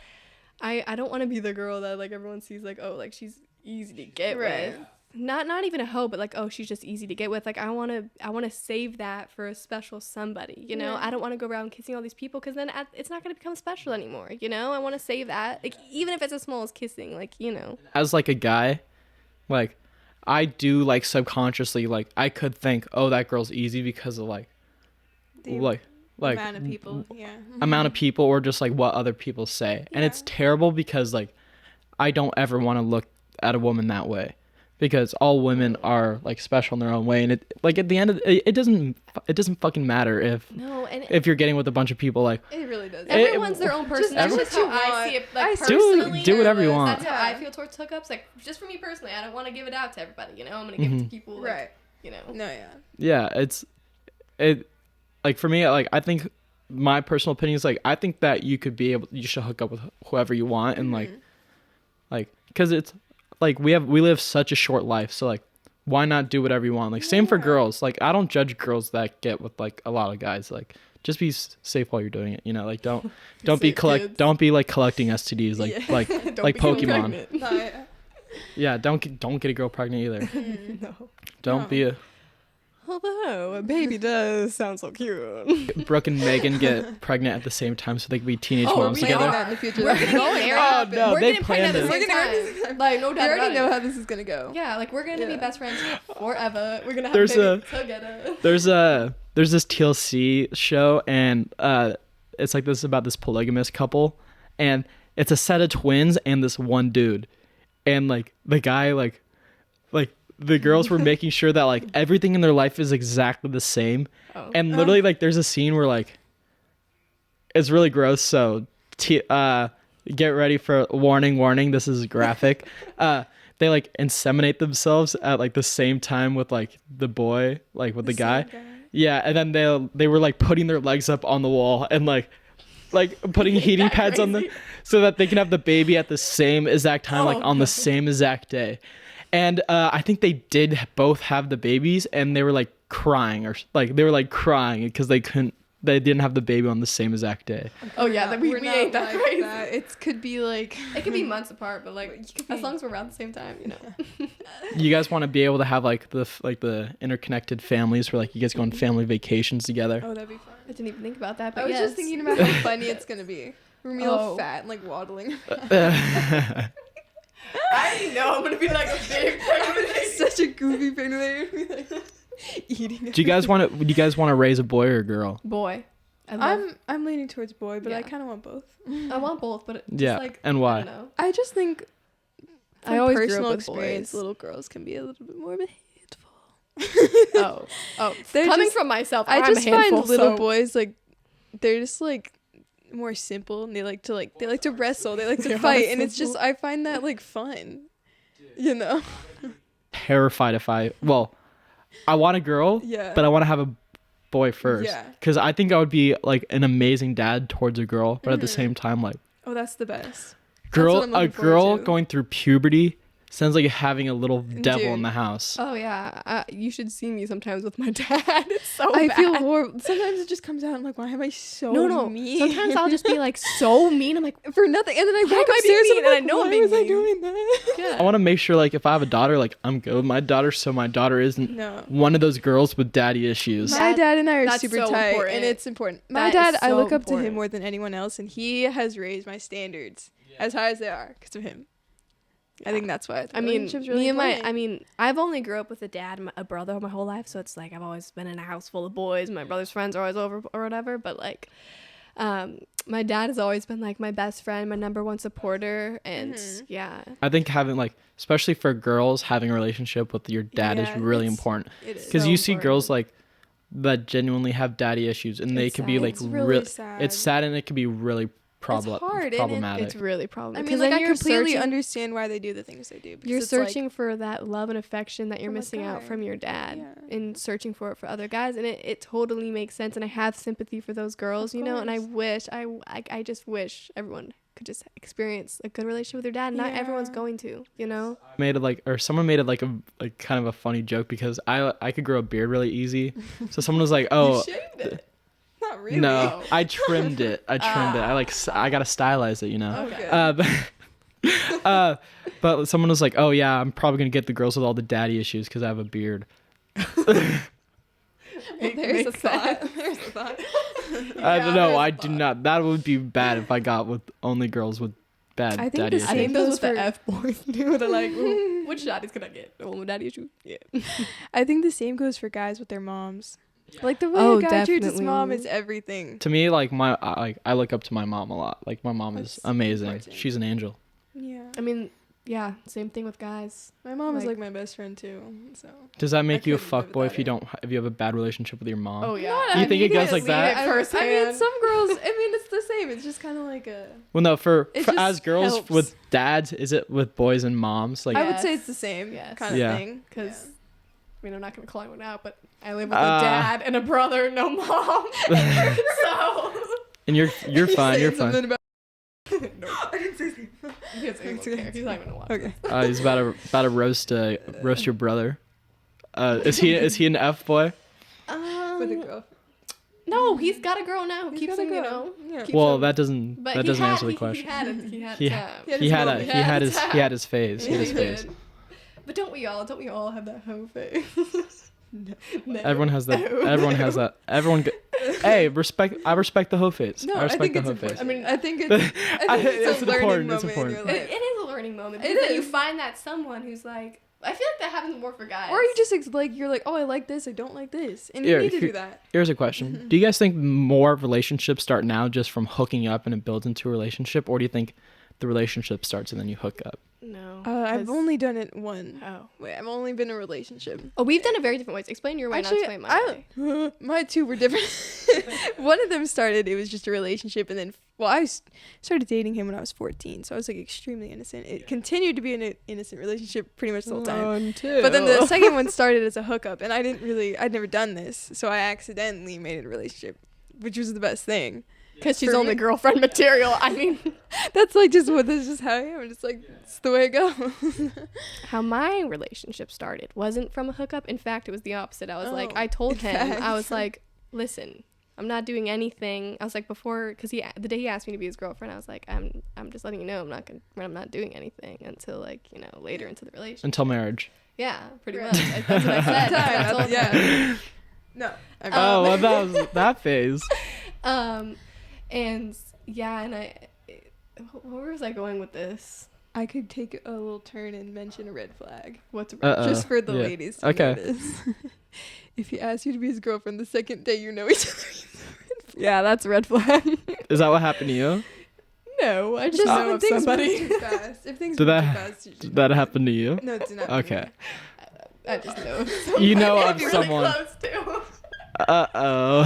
I don't want to be the girl that like everyone sees like, oh, like she's easy to get Right. with. Not even a hoe, but like, oh, she's just easy to get with. Like I want to save that for a special somebody, Yeah. I don't want to go around kissing all these people because then it's not going to become special anymore, I want to save that, like even if it's as small as kissing, like, As like a guy, like I do like subconsciously like I could think, oh, that girl's easy because of like The like amount of people. Yeah. amount of people or just like what other people say. And it's terrible because like I don't ever want to look at a woman that way because all women are like special in their own way, and it like at the end of it doesn't fucking matter no, and if you're getting with a bunch of people like It really does. everyone's their own person. That's do just what how you I see it. Like want. I personally, do whatever you want. That's how I Yeah. feel towards hookups. Like just for me personally, I don't want to give it out to everybody. I'm gonna give it to people. Like, Right. No, yeah. yeah, it like for me like I think my personal opinion is like I think that you should hook up with whoever you want and like because it's like we live such a short life, so like why not do whatever you want? Like same for girls. Like I don't judge girls that get with like a lot of guys. Like just be safe while you're doing it, like don't be kids. don't be like collecting STDs like Yeah. like Don't like become Pokemon. pregnant. No, yeah. Yeah, don't get a girl pregnant either. No. Don't No. be a Although a baby does sound so cute. Brooke and Megan get pregnant at the same time so they can be teenage Oh, moms we together. are. That in the future. We're gonna get married. Oh, no, We're they getting pregnant planned at the it. same time. Like, no We doubt already about know it. how this is gonna go. Yeah, like we're gonna be Yeah. best friends forever. We're gonna have There's a baby together. There's this TLC show, and it's like this about this polygamous couple, and it's a set of twins and this one dude, and like the guy like the girls were making sure that like everything in their life is exactly the same, Oh. and literally like there's a scene where like it's really gross. So get ready for warning. This is graphic. They like inseminate themselves at like the same time with like the boy, like with the guy. Yeah, and then they were like putting their legs up on the wall and like putting heating pads on them so that they can have the baby at the same exact time, like on the same exact day. And I think they did both have the babies, and they were like crying because they didn't have the baby on the same exact day. Oh yeah, we We're ain't not that like crazy. that. It could be like It could be months apart, but like as long as we're around the same time, you know. You guys want to be able to have like the interconnected families where like you guys go on family vacations together. Oh, that'd be fun. I didn't even think about that, I but was yes. just thinking about how funny it's gonna be. We're gonna be all Oh. fat and like waddling. I already know I'm gonna be like a big Such a goofy pregnant lady. Like, eating. Do you guys want to raise a boy or a girl? boy. I love. I'm leaning towards boy, but I Yeah. kind of want both. I want both, but just Yeah, like and why? I don't know. I just think I from always grew up personal with experience, boys. little girls can be a little bit more of a handful. Oh, They're coming just- from myself, I I'm just a handful, find little so- boys like they're just like more simple, and they like to wrestle, they like to They are fight, and it's simple. just I find that like fun, you know. Terrified I want a girl, Yeah. but I want to have a boy first. Yeah. Because I think I would be like an amazing dad towards a girl, but at the Mhm. same time, like Oh, that's the best. what girl, I'm a looking forward girl to. going through puberty sounds like having a little devil in Dude. the house. Oh yeah, you should see me sometimes with my dad. It's so I bad. feel horrible. Sometimes it just comes out. I'm like, why am I so no. mean? Sometimes I'll just be like so mean. I'm like, for nothing, and then I Why walk am I being upstairs mean? and And I'm I like, know I'm why being was I mean. doing that? yeah. I want to make sure like if I have a daughter, like I'm good with my daughter, so my daughter isn't No. one of those girls with daddy issues. My That- dad and I are that's super so tight, important. and it's important. My That is dad, I so look up to him important. more than anyone else, and he has raised my standards as high as they are because of him. I think that's why. I mean, relationship's really me and important. I've only grew up with a dad and a brother my whole life, so it's like I've always been in a house full of boys. My brother's friends are always over or whatever, but like, my dad has always been like my best friend, my number one supporter, and Mhm. yeah, I think having like, especially for girls, having a relationship with your dad Yeah, is really it's- important. it is. Because so you see girls important. like that genuinely have daddy issues, and they It's could be sad. like It's really it's sad. sad, and it could be really hard, and problematic. it's really I problematic. mean, 'Cause like then I you're completely searching- understand why they do the things they do. Because You're it's like- searching for that love and affection that you're From a missing out guy. from your dad, Yeah. and searching for it for other guys, and it totally makes sense. And I have sympathy for those girls, Of you know. And I course. wish I just wish everyone could just experience a good relationship with their dad. Not everyone's Yeah. going to, you know. Someone made it like a kind of a funny joke because I could grow a beard really easy, so someone was like, "Oh, You shaved it. Not really. no, I trimmed it. I gotta stylize it, you know." Okay. But someone was like, "Oh yeah, I'm probably gonna get the girls with all the daddy issues because I have a beard." There's a thought. There's a thought. I don't know. I do not. That would be bad if I got with only girls with bad I think daddy the issues. I think Same those goes with the for- F boys too. They're like, "Ooh, which daddies can I get? The one with daddy issue? Yeah. I think the same goes for guys with their moms. Like the way Oh, a guy treats his mom definitely. is everything. To me, like I look up to my mom a lot. Like my mom is That's amazing. important. She's an angel. Yeah. I mean, yeah, same thing with guys. My mom is like- like my best friend too. So. Does that make you a couldn't live fuckboy if without you it. don't if you have a bad relationship with your mom? Oh yeah. Not You think it goes like obviously. that? I mean, Firsthand. some girls. I mean, it's the same. It's just kind of like a. Well, no. For It as just girls helps. with dads, is it with boys and moms? Like I would say Yes. it's the same Yes. kind of Yeah. thing. Because I mean, I'm not gonna call anyone out, but I live with a Ah. dad and a brother, no mom. So and you're fine. You're fine. About- no, I didn't say anything. He doesn't even care. He's not even gonna watch. okay. He's about to roast your brother. Is he an F boy? With a girl. No, he's got a girl now. He's Keeps got a him, you girl. know. Yeah. Keep- Well, him- that doesn't But that he doesn't had- answer the he- question. He had time. He He had his his phase. He had his phase. did. But don't we all have that hoe face? Everyone has that. Everyone has that. Hey, respect. I respect the hoe phase. No, I I respect think the it's hoe important. phase. I mean, I think it's a learning important. moment It's important. in your life. It is a learning moment. It Because then you is. find that someone who's like, I feel like that happens more for guys. Or you just you're like, oh, I like this, I don't like this, and you Here- need to here- do that. Here's a question: Do you guys think more relationships start now just from hooking up and it builds into a relationship, or do you think the relationship starts and then you hook up? No. I've 'cause- only done it one. Oh. Wait, I've only been in a relationship. Oh, we've done it very different ways. Explain your way, Actually, not explain my way. my two were different. One of them started, it was just a relationship, and then, I started dating him when I was 14, so I was like extremely innocent. It continued to be an innocent relationship pretty much the whole time. One, two. But then the second one started as a hookup, and I'd never done this, so I accidentally made it a relationship, which was the best thing. Because she's For only me- girlfriend material. I mean, That's just how I am. It's like, it's the way it goes. how my relationship started wasn't from a hookup. In fact, it was the opposite. I was like, Oh, I told in him, I fact. was like, listen, I'm not doing anything. I was like, before, because the day he asked me to be his girlfriend, I was like, I'm just letting you know I'm not doing anything until later into the relationship. Until marriage. Yeah, pretty Right. much. That's what I said. I told him. Yeah. No. I mean, Oh, well, that was that phase. And yeah, and where was I going with this? I could take a little turn and mention a red flag. What's a Uh-oh. Just for the Yeah. ladies to Okay. notice. If he asks you to be his girlfriend the second day you know each other. Yeah, that's a red flag. Is that what happened to you? No, I just Just know when of things somebody. move too fast. If things Did move too that fast, you did that happen to you? No, it did not. Okay. I just know of You know somebody of I'm really someone. close to. Uh-oh.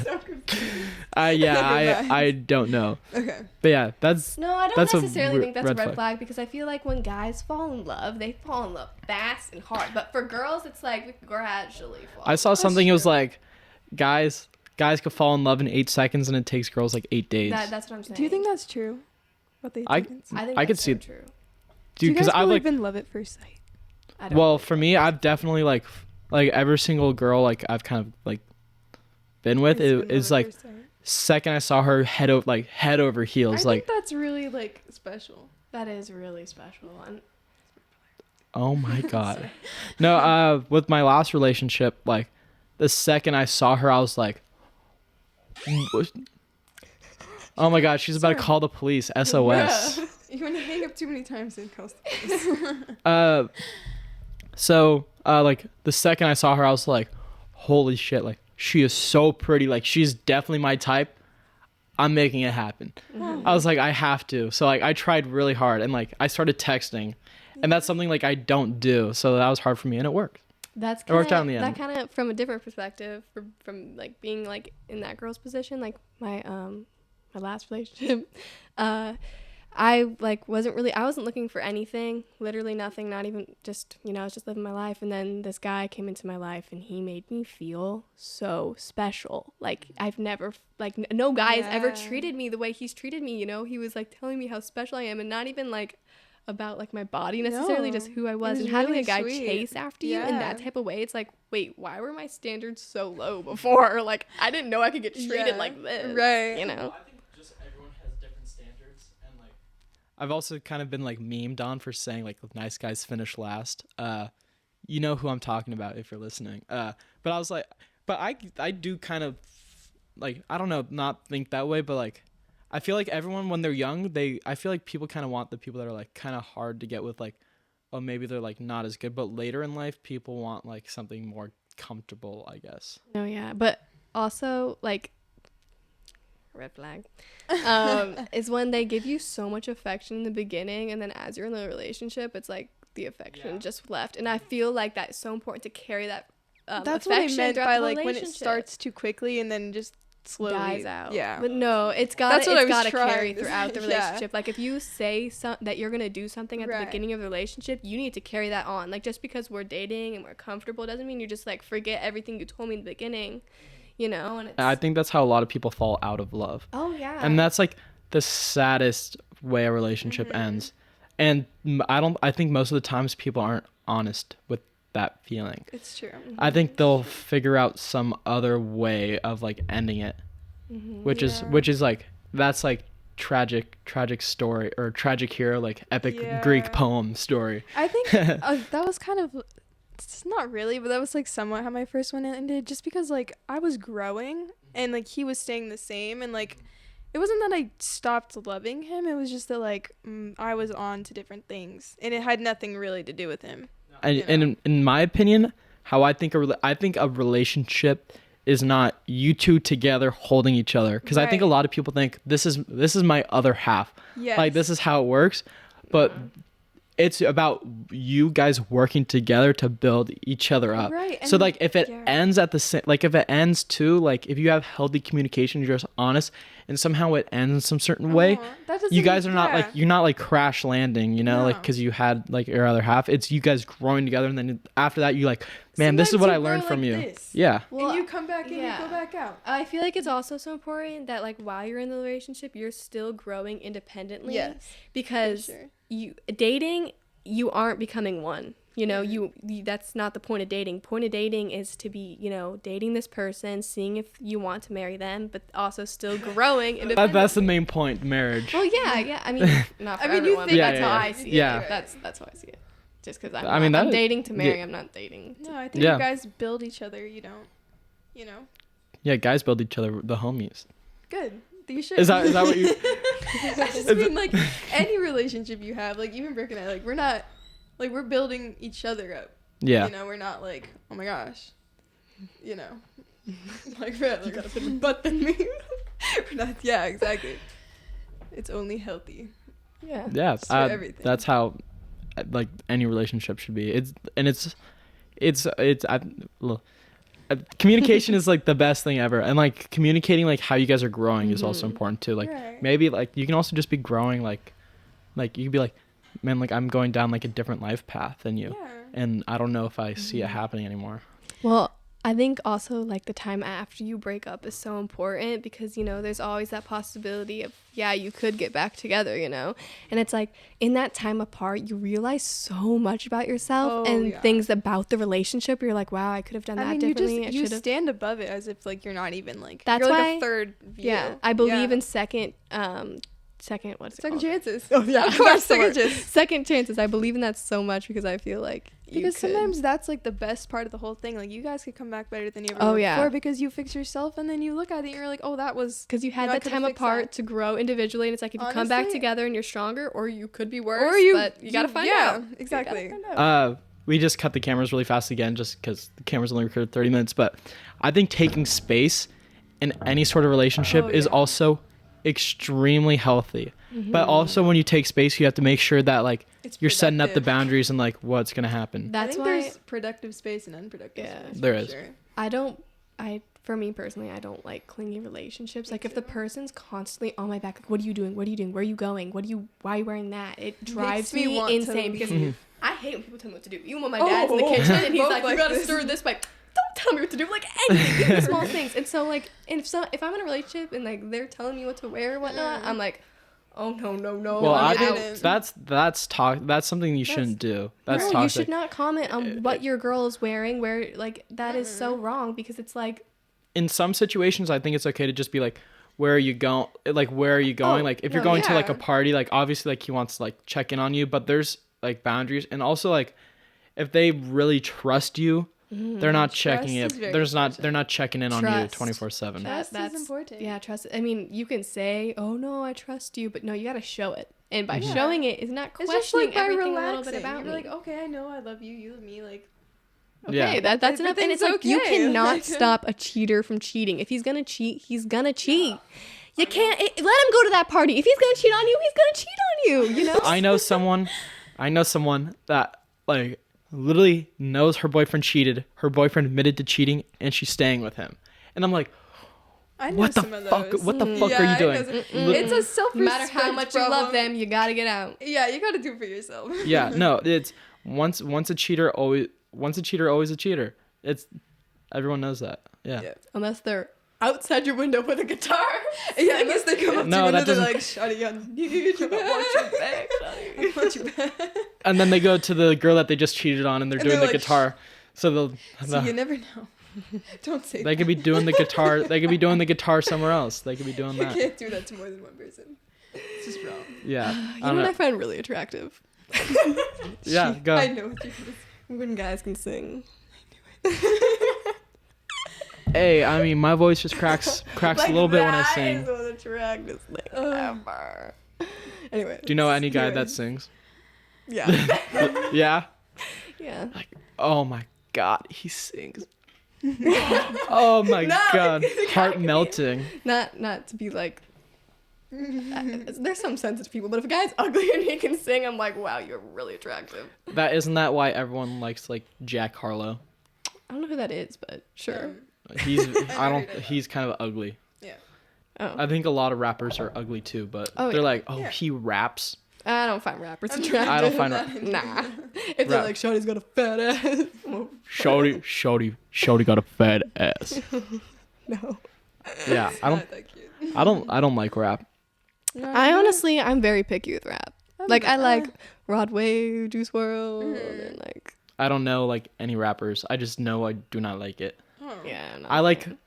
So confused. Yeah, Never mind. I don't know. Okay. But yeah, that's No, I don't That's a necessarily think that's a red red flag. flag because I feel like when guys fall in love, they fall in love fast and hard. But for girls, it's like we gradually fall. I saw something. It was like, guys could fall in love in 8 seconds, and it takes girls like 8 days. That's what I'm saying. Do you think that's true? What they I- think? I think I could that's see so it. true. Do you Dude, guys because I believe like. in love at first sight? I don't Well, really for think me, so. I've definitely like every single girl like I've kind of like been with. It's been It is love at like first sight. second I saw her head over heels. I Like, think that's really like special. That is really special. And oh my god. No, with my last relationship, like the second I saw her, I was like, "What?" Oh my god, she's about to Sorry. call the police. SOS. When you hang up too many times, it calls the police. So like the second I saw her, I was like, holy shit, like she is so pretty, like she's definitely my type. I'm making it happen. I was like, I have to. So like I tried really hard and like I started texting, and that's something like I don't do. So that was hard for me, and it worked. that's It worked out in kinda, the end. that kind of from a different perspective, from like being like in that girl's position, like my last relationship. I wasn't looking for anything, literally nothing, not even just, I was just living my life. And then this guy came into my life and he made me feel so special. Like I've never, like no guy has ever Yeah. treated me the way he's treated me. He was like telling me how special I am, and not even like about like my body necessarily, No. just who I It was. was And having really a guy sweet. chase after you in that Yeah. type of way, it's like, wait, why were my standards so low before? Like I didn't know I could get treated Yeah. like this. Right. You know? I think just everyone has different standards, and like I've also kind of been like memed on for saying like nice guys finish last. You know who I'm talking about if you're listening. But I was like, but I do kind of like, I don't know, not think that way, but like I feel like everyone when they're young, I feel like people kind of want the people that are like kind of hard to get with, like, oh maybe they're like not as good, but later in life people want like something more comfortable, I guess. No, yeah, but also like red flag is when they give you so much affection in the beginning, and then as you're in the relationship, it's like the affection just left. And I feel like that's so important to carry that That's what I affection meant throughout by the like when it relationship. starts too quickly and then just slowly dies out. Yeah. But no, it's That's what I was got to trying carry to throughout the say, yeah. relationship. Like if you say that you're gonna do something at the Right. beginning of the relationship, you need to carry that on. Like just because we're dating and we're comfortable doesn't mean you just like forget everything you told me in the beginning. And it's, I think that's how a lot of people fall out of love. oh yeah, And that's like the saddest way a relationship ends. And I think most of the times people aren't honest with that feeling. It's true. I think they'll figure out some other way of like ending it, which is like, that's like tragic story, or tragic hero, like epic Yeah. Greek poem story. I think that was kind of It's not really, but that was like somewhat how my first one ended, just because like I was growing and like he was staying the same, and like it wasn't that I stopped loving him, it was just that like I was on to different things, and it had nothing really to do with him. And, in my opinion, how I think a relationship is not you two together holding each other, because I think a Right. lot of people think this is my other half. Yes. Like this is how it works, but it's about you guys working together to build each other up. Right, So and- like if it yeah. ends at the same, like if it ends too, like if you have healthy communication, you're just honest, and somehow it ends in some certain way, That you doesn't- guys are not yeah. like, you're not like crash landing, you know, like No. because you had like your other half. It's you guys growing together, and then after that you like, man, this is Sometimes what you I learned grow from like you. this. Yeah. Well, and you come back and yeah. you go back out. I feel like it's also so important that like while you're in the relationship, you're still growing independently. Yes, Because sure. you dating, you aren't becoming one. You know, you that's not the point of dating. Point of dating is to be, you know, dating this person, seeing if you want to marry them, but also still growing independently. That's the main point, marriage. Well, yeah. I mean, not for I mean, you everyone, think- but that's Yeah, how yeah, I yeah. see Yeah. it. That's how I see it. Just because I mean, I'm that- dating to marry, yeah. I'm not dating. No, I think Yeah. you guys build each other. You don't, you know. Yeah, guys build each other, the homies. Good. You should. Is that what you? I just Is mean like any relationship you have, like even Brooke and I, like we're not, like we're building each other up. Yeah. You know, we're not like, oh my gosh, you know, like we're not, like, got a bigger butt than me. We're not. Yeah, exactly. It's only healthy. Yeah. Yeah, Just for everything. that's how like any relationship should be. Communication is like the best thing ever, and like communicating like how you guys are growing is also important too. Like Right. maybe like you can also just be growing like you could be like, man, like I'm going down like a different life path than you, Yeah. and I don't know if I see it happening anymore. Well, I think also like the time after you break up is so important because, you know, there's always that possibility of, yeah, you could get back together, you know? And it's like in that time apart, you realize so much about yourself Oh, and yeah. things about the relationship. You're like, wow, I could have done that I mean, you differently. just I you should've- stand above it as if like you're not even like. That's you're like why- a third view. Yeah, I believe Yeah. in second, what is it second called? chances. Oh yeah, Of course, second chances. Second chances. I believe in that so much because I feel like Because sometimes that's like the best part of the whole thing. Like you guys could come back better than you ever Oh, were yeah. before because you fix yourself and then you look at it and you're like, oh, that was. because you had You know, I that could've time fixed apart that. to grow individually, and it's like if you come back Honestly- together and you're stronger, or you could be worse. Or you. but you gotta find out. Yeah, exactly. You gotta find out. We just cut the cameras really fast again just because the cameras only recorded 30 minutes, but I think taking space in any sort of relationship Oh, is yeah. also extremely healthy. But also when you take space, you have to make sure that like It's you're setting up the productive. boundaries and like what's gonna happen. I That's think why there's productive space and unproductive Yeah. space. There for is. Sure. for me personally, I don't like clingy relationships. Me Like if the too. person's constantly on my back, like, what are you doing? What are you doing? Where are you going? Why are you wearing that? It drives me me want to insane because leave. I hate when people tell me what to do. Even when my dad's in the Oh, kitchen and he's both like, you like gotta this. stir this way. Don't tell me what to do. Like anything, even the small things. And so like, and if I'm in a relationship and like they're telling me what to wear or whatnot, I'm like, oh no. Well, I'm I out. that's something you shouldn't do. That's no, toxic. you should not comment on what your girl is wearing. Where like that is so wrong because it's like. In some situations, I think it's okay to just be like, where are you going? Like, where are you going? Oh, like, if you're no, going to like a yeah. party, like obviously like he wants to like check in on you, but there's like boundaries, and also like if they really trust you, they're not checking Trust it. is very They're important. not checking in on you Trust. 24/7. Trust is That's important. Yeah, trust. I mean, you can say, "Oh no, I trust you," but no, you gotta show it. And by Yeah. showing it is not It's questioning just like by everything relaxing. a little bit about You're me. like, okay, I know I love you. You love me. Like, Okay, Yeah. that's enough. And it's like Everything's you okay. cannot Like- stop a cheater from cheating. If he's gonna cheat, he's gonna cheat. You can't let him go to that party. If he's gonna cheat on you, he's gonna cheat on you. You know. I know someone that like literally knows her boyfriend cheated. Her boyfriend admitted to cheating, and she's staying with him. And I'm like, I know what the some of fuck? those. What the fuck Yeah, are you I doing? know some- Li- It's a self-respect no matter how much you love problem. them, you gotta get out. Yeah, you gotta do it for yourself. Yeah, no, it's once a cheater, always a cheater. It's everyone knows that. Yeah. Yeah. Unless they're outside your window with a guitar. Yeah, unless they come up No, to you that and they're doesn't- like, "Shawty, I need you. I want you back. I want you back." And then they go to the girl that they just cheated on, and they're And doing they're the like, guitar. So So you never know. Don't say they that. could be doing the guitar. They could be doing the guitar somewhere else. They could be doing You that. can't do that to more than one person. It's just wrong. Yeah. You I know don't what know. I find really attractive? Yeah. Go. I know what you're gonna say. When guys can sing. Hey, I mean, my voice just cracks a little bit when I sing. That is the trackless thing ever. Anyway. Do you know any guy that anyways. sings? Yeah. Yeah. Yeah. Oh my God, he sings. Oh my No, God, the guy heart can be- melting. Not to be like. There's some sensitive people, but if a guy's ugly and he can sing, I'm like, wow, you're really attractive. Isn't that why everyone likes like Jack Harlow? I don't know who that is, but sure. He's kind of ugly. Oh. I think a lot of rappers are ugly too, but Oh, they're yeah. like, oh, Yeah. he raps. I don't find rappers attractive. I don't find Nah. If they're Rap. like, Shawty's got a fat ass. Well, Shorty got a fat ass. no. Yeah, I Not that cute. don't like rap. I'm very picky with rap. Like, I like Rod Wave, Juice WRLD, and like, I don't know like any rappers. I just know I do not like it. yeah. I'm not I like a fan.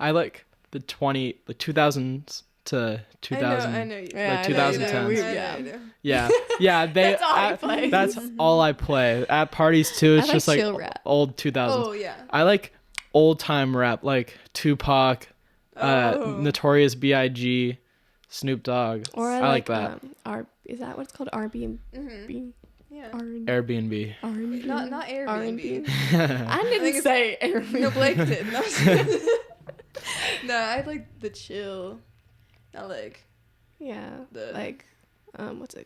the 2000s to 2000. I know you. Yeah, like I know you do. 2010s. Yeah. Yeah, they. That's all I play. That's all I play at parties too. It's I like just like chill rap. old 2000s. Oh yeah. I like old time rap like Tupac, Oh. Notorious B.I.G., Snoop Dogg. Or I like that. Is that what it's called? R&B? Mm-hmm. Yeah. Airbnb. R&B? Not R&B? Airbnb. I think didn't it's- say Airbnb. No, Blake did. No, no, I like the chill. I like Yeah. The- Like,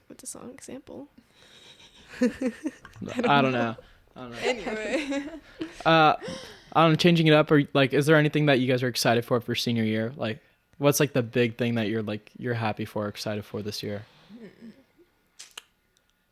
what's a song example? I don't know. anyway. I'm changing it up. Or like, is there anything that you guys are excited for senior year? Like, what's like the big thing that you're happy for, excited for this year?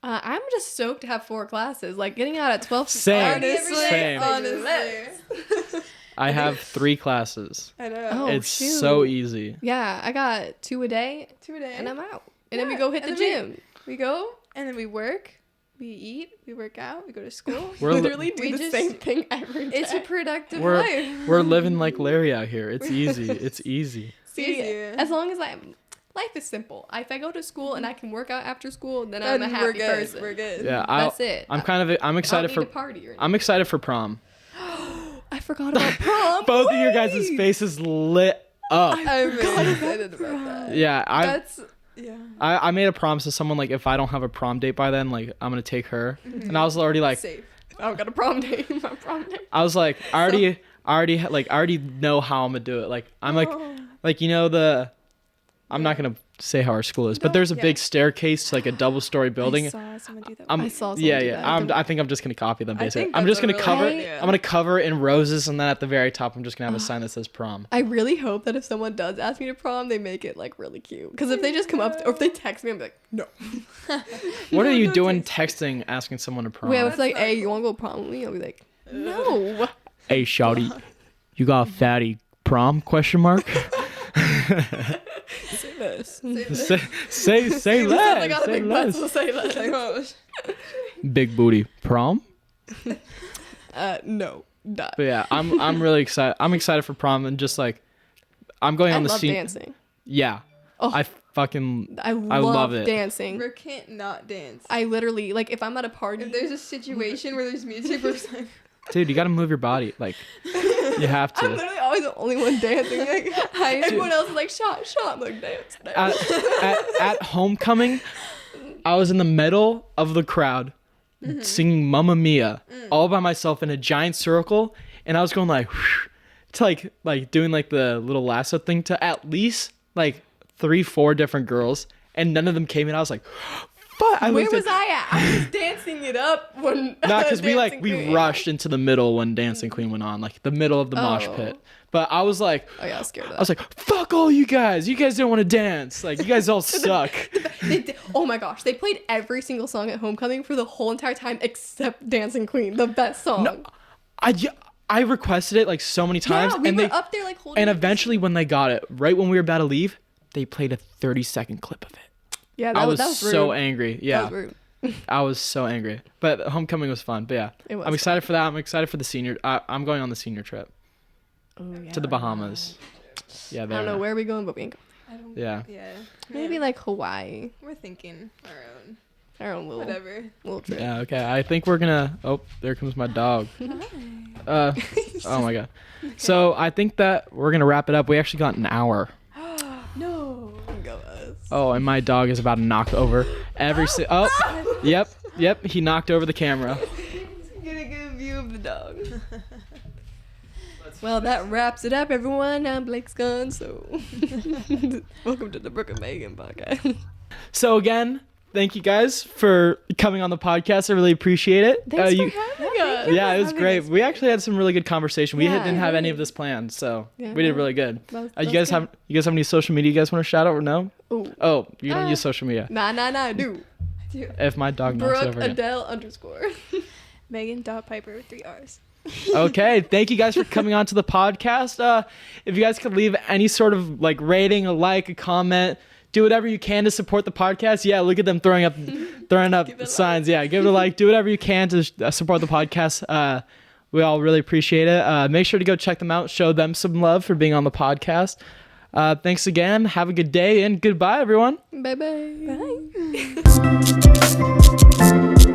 I'm just stoked to have 4 classes. Like, getting out at 12. Same. Honestly, Same. honestly. I have 3 classes. I know. Oh, It's shoot. so easy. Yeah, I got 2 a day, 2 a day. and I'm out. And then we Yeah, go hit the and then gym. we go and then we work, we eat, we work out, we go to school. We're li- Literally do we the just- same thing every day. It's a productive We're life. we're living like Larry out here. It's easy. It's easy. See, easy. as long as life is simple. If I go to school and I can work out after school, then I'm a Then happy we're good. person. We're good. Yeah, That's it. I'm I excited don't for need to party or anything. I'm excited for prom. I forgot about prom. Both of your guys' Wait. faces lit up. I'm really excited about that. Yeah, That's yeah. I made a promise to someone like if I don't have a prom date by then, like I'm gonna take her. And I was already like, Safe. I don't got a prom date. My prom date. I was like, I already know how I'm gonna do it. Like I'm like you know I'm not gonna say how our school is, but there's a yeah. big staircase to like a double-story building. I saw someone do that. I'm, I saw someone yeah, do yeah. that. I think I'm just gonna copy them I basically. think I'm that's just gonna a really cover good it. idea. I'm gonna cover it in roses, and then at the very top, I'm just gonna have a sign that says prom. I really hope that if someone does ask me to prom, they make it like really cute. Because if they just come up or if they text me, I'm like, no. What are you don't doing texting asking someone to prom? Wait, if like, not hey, you want to go prom with me? I'll be like, no. Hey, shawty, you got a fatty prom? Question mark. Say less. say I got a say big butt, less. so say less. Oh, Big booty prom. No. Not. But yeah, I'm really excited. I'm excited for prom and just like I'm going I on the love scene. dancing. Yeah, Oh. I fucking I love it. dancing. Brooke can't not dance. I literally, like, if I'm at a party. If there's a situation where there's music, Brooke's like, dude, you gotta move your body. Like you have I'm to. literally always the only one dancing. Like, everyone else is like, shot. I'm like, dance. At homecoming, I was in the middle of the crowd singing Mamma Mia all by myself in a giant circle, and I was going like to like doing like the little lasso thing to at least like 3-4 different girls, and none of them came in. I was like, fuck. Where was I at? I was dancing it up when. Not because we Dancing Queen. rushed into the middle when Dancing Queen went on, like the middle of the mosh Oh. pit. But I was like, Oh yeah, I was scared of that. I was like, fuck all you guys. You guys don't want to dance. Like you guys all suck. Oh my gosh, they played every single song at homecoming for the whole entire time except Dancing Queen, the best song. I requested it like so many times, yeah, we and were they up there like holding. and it. eventually when they got it, right when we were about to leave, they played a 30-second clip of it. Yeah, I was that was so rude. angry. That Yeah, was rude. I was so angry. But homecoming was fun. But yeah, It was I'm excited for that. I'm excited for the senior. I'm going on the senior trip Oh, yeah. to the Bahamas. Yeah, I don't know where we going, but we ain't go. I don't. Yeah. Yeah. Maybe like Hawaii. We're thinking our own. Our own little Whatever. little trip. Yeah, okay. I think we're gonna. Oh, there comes my dog. Oh my god. So I think that we're gonna wrap it up. We actually got an hour. No. Go us. Oh, and my dog is about to knock over yep. He knocked over the camera. Get a good view of the dog. Well, that wraps it up, everyone. I'm Blake's gone, so welcome to the Brooke and Megan podcast. So again, thank you guys for coming on the podcast. I really appreciate it. Thanks for having us. Yeah, it was having great. us. We actually had some really good conversation. We Yeah, didn't have any really. of this planned, so Yeah. we did really good. That You was guys good. have any social media you guys want to shout out or no? Ooh. Oh, you don't Uh, use social media. Nah, I do. If my dog knocks Brooke over again. Adele _ Megan.Piper with 3 R's. Okay, thank you guys for coming on to the podcast. If you guys could leave any sort of like rating, a like, a comment, do whatever you can to support the podcast. Yeah, look at them throwing up signs. Yeah, give it a like. Do whatever you can to support the podcast. We all really appreciate it. Make sure to go check them out. Show them some love for being on the podcast. Thanks again. Have a good day and goodbye, everyone. Bye-bye. Bye.